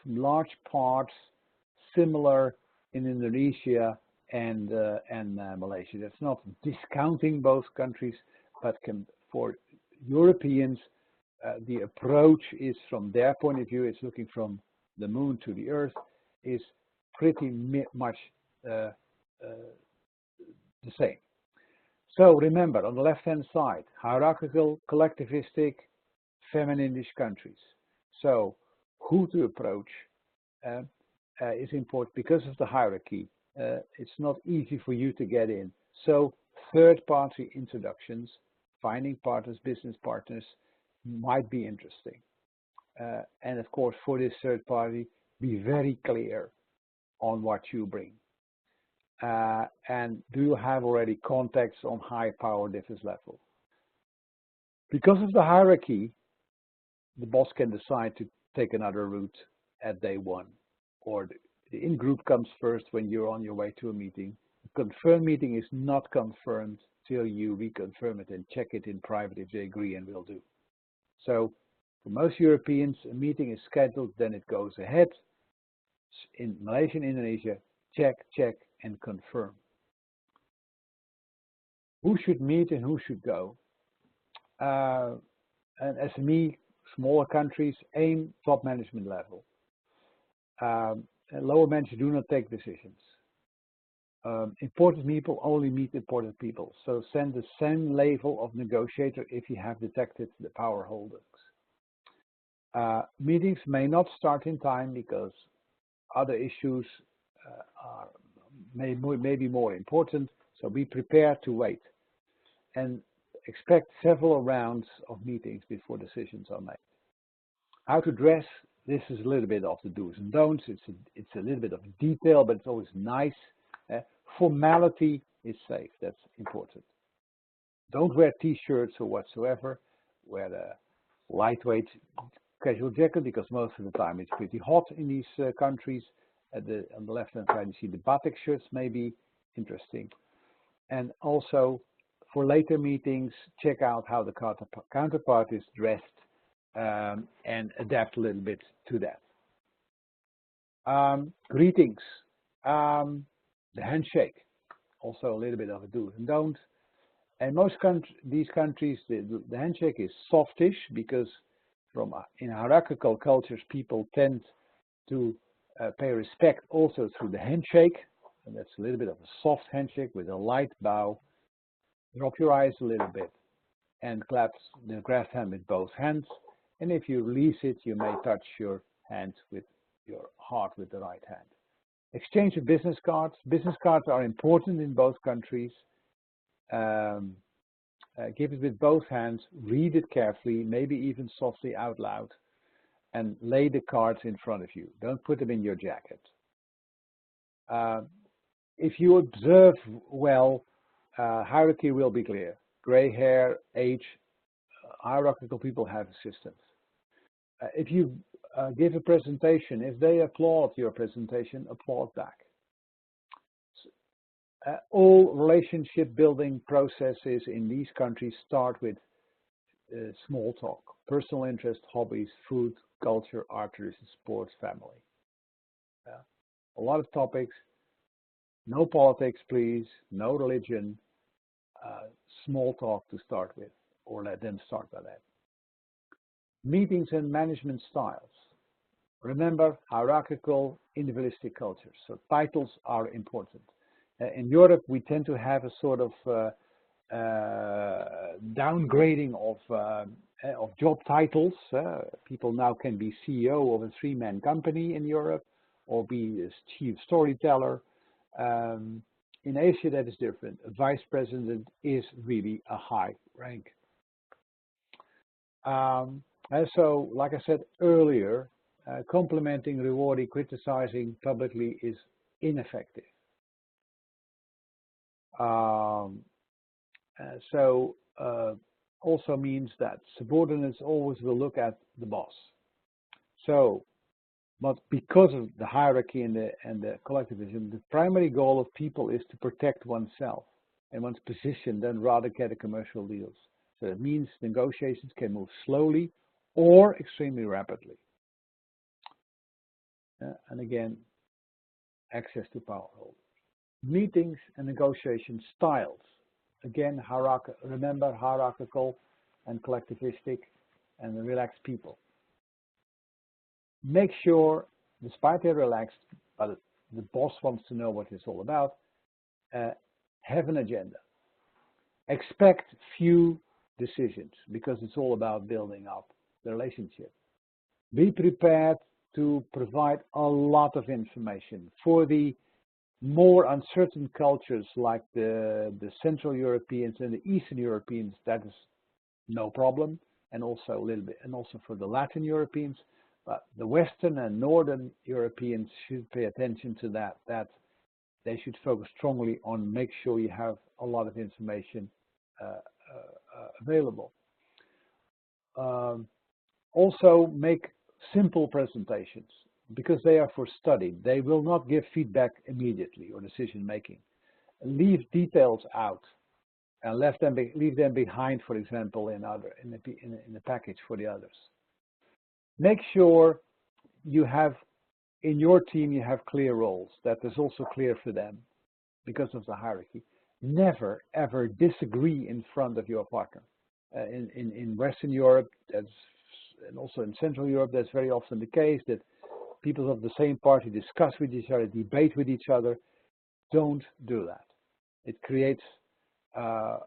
from large parts similar in Indonesia and Malaysia. That's not discounting both countries, but for Europeans, the approach is, from their point of view, is looking from the moon to the earth, is pretty much uh, the same. So remember, on the left-hand side, hierarchical, collectivistic, femininish countries. So who to approach is important because of the hierarchy. It's not easy for you to get in. So third-party introductions, finding partners, business partners, might be interesting. And of course, for this third party, be very clear on what you bring. And do you have already contacts on high power difference level? Because of the hierarchy, the boss can decide to take another route at day one, or the in-group comes first when you're on your way to a meeting. The confirmed meeting is not confirmed till you reconfirm it and check it in private if they agree, and will do. So for most Europeans, a meeting is scheduled, then it goes ahead. In Malaysia and Indonesia, check, and confirm. Who should meet and who should go? And SME, smaller countries, aim top management level. Lower managers do not take decisions. Important people only meet important people. So send the same level of negotiator if you have detected the power holdings. Meetings may not start in time because other issues may be more important, so be prepared to wait. And expect several rounds of meetings before decisions are made. How to dress, this is a little bit of the do's and don'ts. It's a little bit of detail, but it's always nice. Formality is safe, that's important. Don't wear t-shirts or whatsoever. Wear a lightweight casual jacket because most of the time it's pretty hot in these countries. On the left-hand side, you see the batik shirts may be interesting. And also, for later meetings, check out how the counterpart is dressed and adapt a little bit to that. Greetings. The handshake, also a little bit of a do's and don'ts. And these countries, the handshake is softish because in hierarchical cultures, people tend to pay respect also through the handshake. And that's a little bit of a soft handshake with a light bow. Drop your eyes a little bit and grasp the hand with both hands. And if you release it, you may touch your hand with your heart with the right hand. Exchange of business cards. Business cards are important in both countries. Give it with both hands, read it carefully, maybe even softly out loud, and lay the cards in front of you. Don't put them in your jacket. If you observe well, hierarchy will be clear. Gray hair, age, hierarchical people have assistants. If you give a presentation, if they applaud your presentation, applaud back. All relationship building processes in these countries start with small talk, personal interest, hobbies, food, culture, art, sports, family. A lot of topics, no politics, please, no religion, small talk to start with, or let them start by that. Meetings and management styles. Remember, hierarchical, individualistic cultures, so titles are important. In Europe, we tend to have a sort of downgrading of job titles. People now can be CEO of a three-man company in Europe, or be a chief storyteller. In Asia, that is different. A vice president is really a high rank. And so, like I said earlier, complimenting, rewarding, criticizing publicly is ineffective. Also means that subordinates always will look at the boss. So, but because of the hierarchy and the collectivism, the primary goal of people is to protect oneself and one's position, then rather get a commercial deals. So it means negotiations can move slowly or extremely rapidly. And again, access to power holders. Meetings and negotiation styles. Again, remember hierarchical and collectivistic and relaxed people. Make sure, despite they're relaxed, but the boss wants to know what it's all about. Have an agenda. Expect few decisions because it's all about building up the relationship. Be prepared to provide a lot of information. For the more uncertain cultures like the Central Europeans and the Eastern Europeans, that is no problem, and also a little bit, and also for the Latin Europeans. But the Western and Northern Europeans should pay attention to that. That they should focus strongly on make sure you have a lot of information available. Also, make simple presentations because they are for study. They will not give feedback immediately or decision making. Leave details out and leave them behind, for example, in the package for the others. Make sure you have in your team you have clear roles. That is also clear for them because of the hierarchy. Never ever disagree in front of your partner. In Western Europe, and also in Central Europe, that's very often the case that people of the same party discuss with each other, debate with each other. Don't do that. It creates a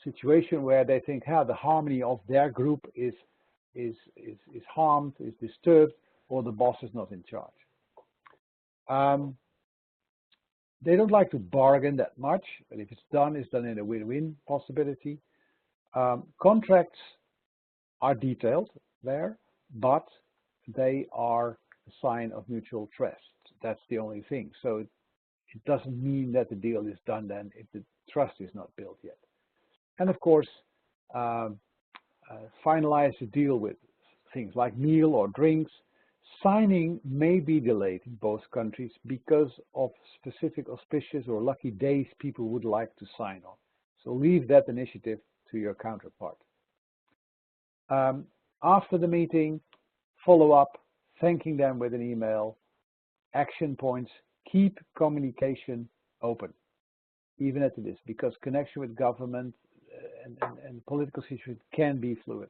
situation where they think, the harmony of their group is harmed, is disturbed, or the boss is not in charge. They don't like to bargain that much, but if it's done in a win-win possibility. Contracts are detailed there, but they are a sign of mutual trust. That's the only thing. So it doesn't mean that the deal is done then if the trust is not built yet. And of course, finalize the deal with things like meal or drinks. Signing may be delayed in both countries because of specific auspicious or lucky days people would like to sign on. So leave that initiative to your counterpart. After the meeting, follow up, thanking them with an email, action points, keep communication open, even at this, because connection with government and political situation can be fluid.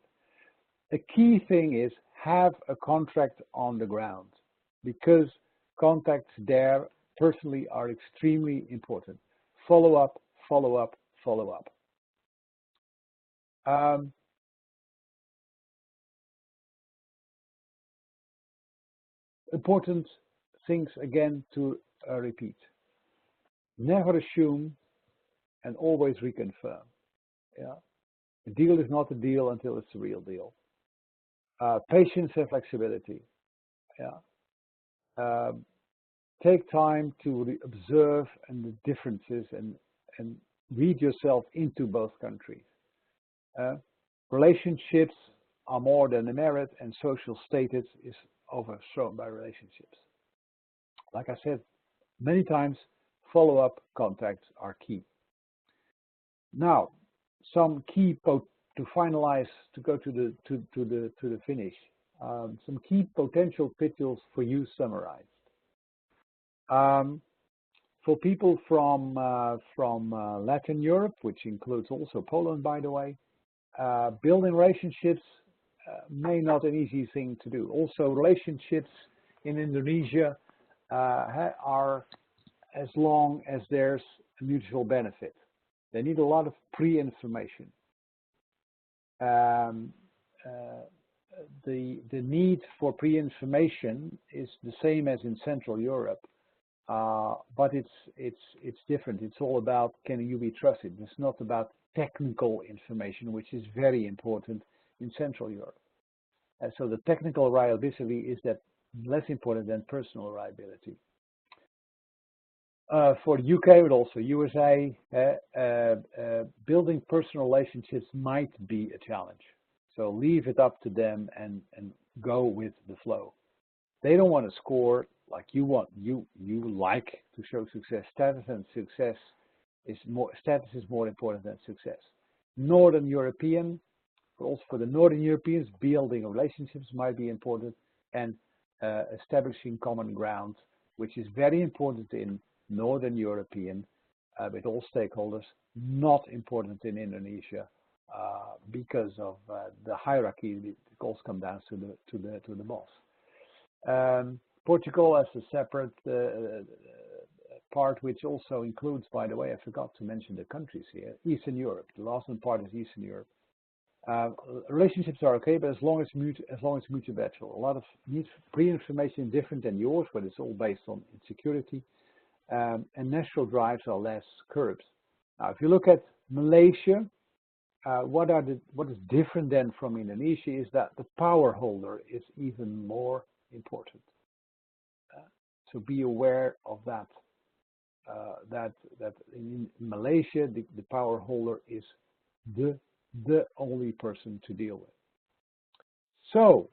The key thing is have a contract on the ground because contacts there personally are extremely important. Follow up, follow up, follow up. Important things again to repeat. Never assume and always reconfirm. Yeah? The deal is not a deal until it's a real deal. Patience and flexibility. Yeah. Take time to observe and the differences and read yourself into both countries. Relationships are more than a merit, and social status is overthrown by relationships. Like I said many times, follow-up contacts are key. Now, some key to finalize, to go to the finish. Some key potential pitfalls for you summarized. For people from Latin Europe, which includes also Poland, by the way, building relationships may not an easy thing to do. Also, relationships in Indonesia are as long as there's a mutual benefit. They need a lot of pre-information. The need for pre-information is the same as in Central Europe, but it's different. It's all about can you be trusted. It's not about technical information, which is very important in Central Europe. And so the technical reliability is that less important than personal reliability. For the UK, but also USA, building personal relationships might be a challenge. So leave it up to them and go with the flow. They don't want to score like you want. You like to show success. Status is more important than success. Northern European, but also for the Northern Europeans, building relationships might be important, and establishing common ground, which is very important in Northern European with all stakeholders, not important in Indonesia because of the hierarchy. It calls come down to the boss. Portugal as a separate part, which also includes, by the way, I forgot to mention the countries here, Eastern Europe. The last one part is Eastern Europe. Relationships are okay, but as long as it's mutual. A lot of pre-information different than yours, but it's all based on security. And natural drives are less curbed. Now, if you look at Malaysia, what is different then from Indonesia is that the power holder is even more important. So be aware of that. That in Malaysia, the power holder is the only person to deal with. So,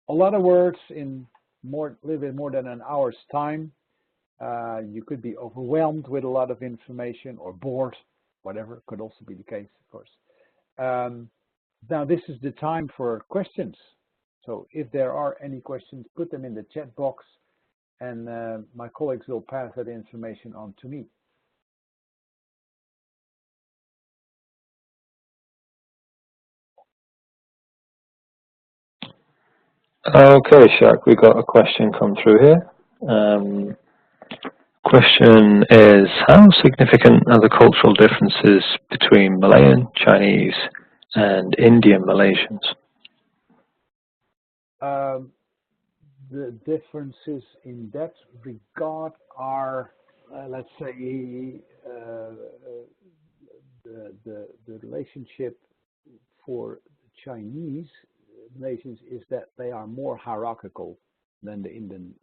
a lot of words in a little bit more than an hour's time. You could be overwhelmed with a lot of information or bored, whatever, could also be the case, of course. Now, this is the time for questions. So if there are any questions, put them in the chat box, and my colleagues will pass that information on to me. Okay, Sjaak, we got a question come through here. Question is, how significant are the cultural differences between Malayan, Chinese, and Indian Malaysians? The differences in that regard are, let's say, the relationship for Chinese nations is that they are more hierarchical than the Indian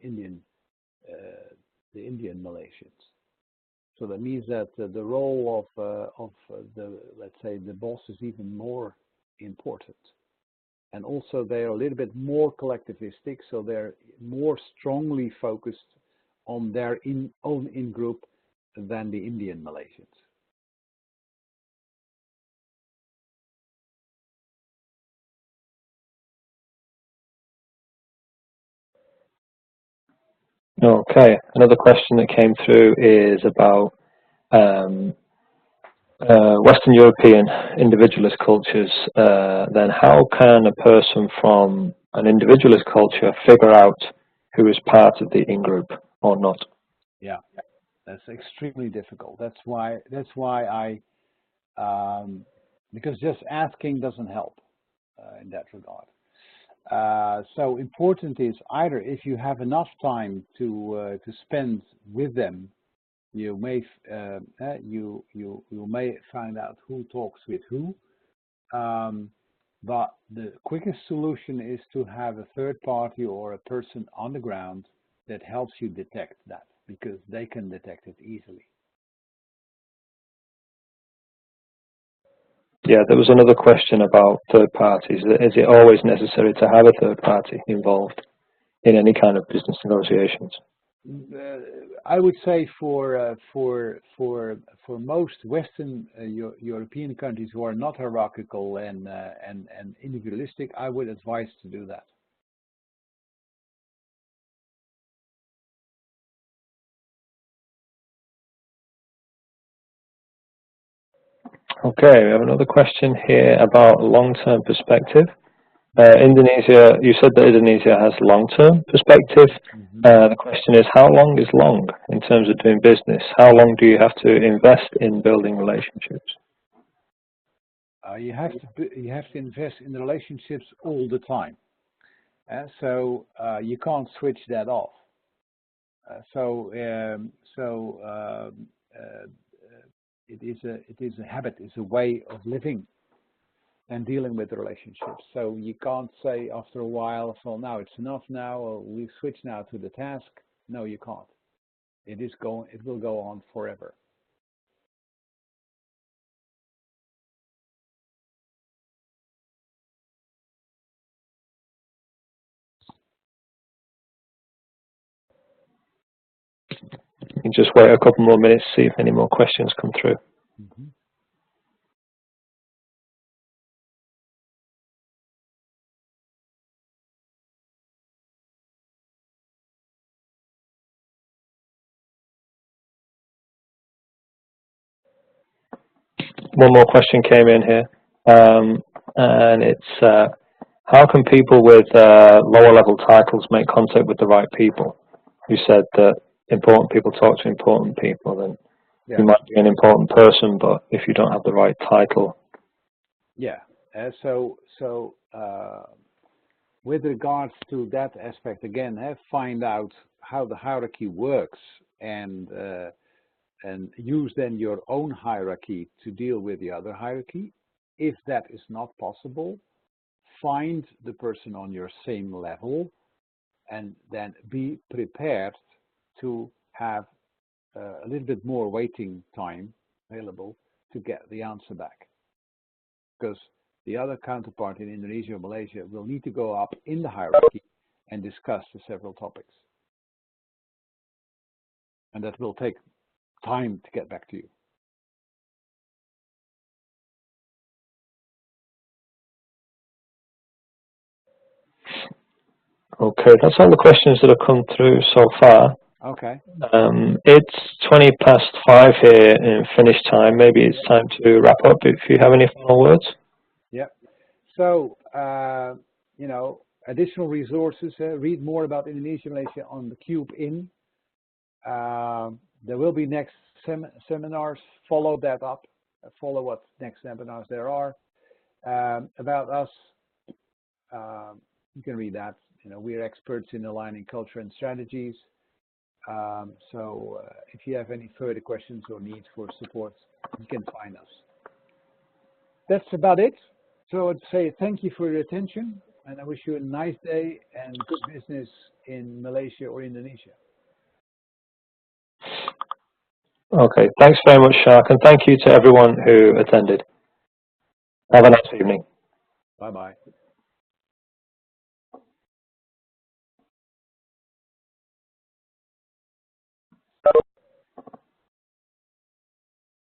Malaysians. So that means that the role of the, let's say, the boss is even more important. And also they are a little bit more collectivistic, so they're more strongly focused on their own in-group than the Indian Malaysians. Okay, another question that came through is about Western European individualist cultures. Then how can a person from an individualist culture figure out who is part of the in-group or not? Yeah, that's extremely difficult. That's why I, because just asking doesn't help in that regard. So important is either if you have enough time to spend with them, you may you may find out who talks with who. But the quickest solution is to have a third party or a person on the ground that helps you detect that, because they can detect it easily. Yeah, there was another question about third parties. Is it always necessary to have a third party involved in any kind of business negotiations? I would say for most Western European countries who are not hierarchical and individualistic, I would advise to do that. Okay, we have another question here about long-term perspective. Indonesia, you said that Indonesia has long-term perspective. The question is, how long is long in terms of doing business? How long do you have to invest in building relationships? You have to invest in the relationships all the time, so you can't switch that off. It is a habit, it's a way of living and dealing with the relationships. So you can't say after a while, well, now it's enough now, or we switch now to the task. No, you can't. It will go on forever. You can just wait a couple more minutes to see if any more questions come through. Mm-hmm. One more question came in here, and it's how can people with lower level titles make contact with the right people? You said that important people talk to important people, and Yeah. you might be an important person, but if you don't have the right title. Yeah. With regards to that aspect, again, find out how the hierarchy works and use then your own hierarchy to deal with the other hierarchy. If that is not possible, find the person on your same level and then be prepared to have a little bit more waiting time available to get the answer back. Because the other counterpart in Indonesia or Malaysia will need to go up in the hierarchy and discuss the several topics. And that will take time to get back to you. Okay, that's all the questions that have come through so far. Okay. It's 5:20 here in Finnish time. Maybe it's time to wrap up if you have any final words. Yeah. So, you know, additional resources, read more about Indonesia, Malaysia on the Cube In. There will be next seminars, follow that up, follow what next seminars there are. About us, you can read that. You know, we are experts in aligning culture and strategies. So if you have any further questions or needs for support, you can find us. That's about it. So I'd say thank you for your attention, and I wish you a nice day and good business in Malaysia or Indonesia. Okay, thanks very much, Sjaak, and thank you to everyone who attended. Have a nice evening. Bye-bye.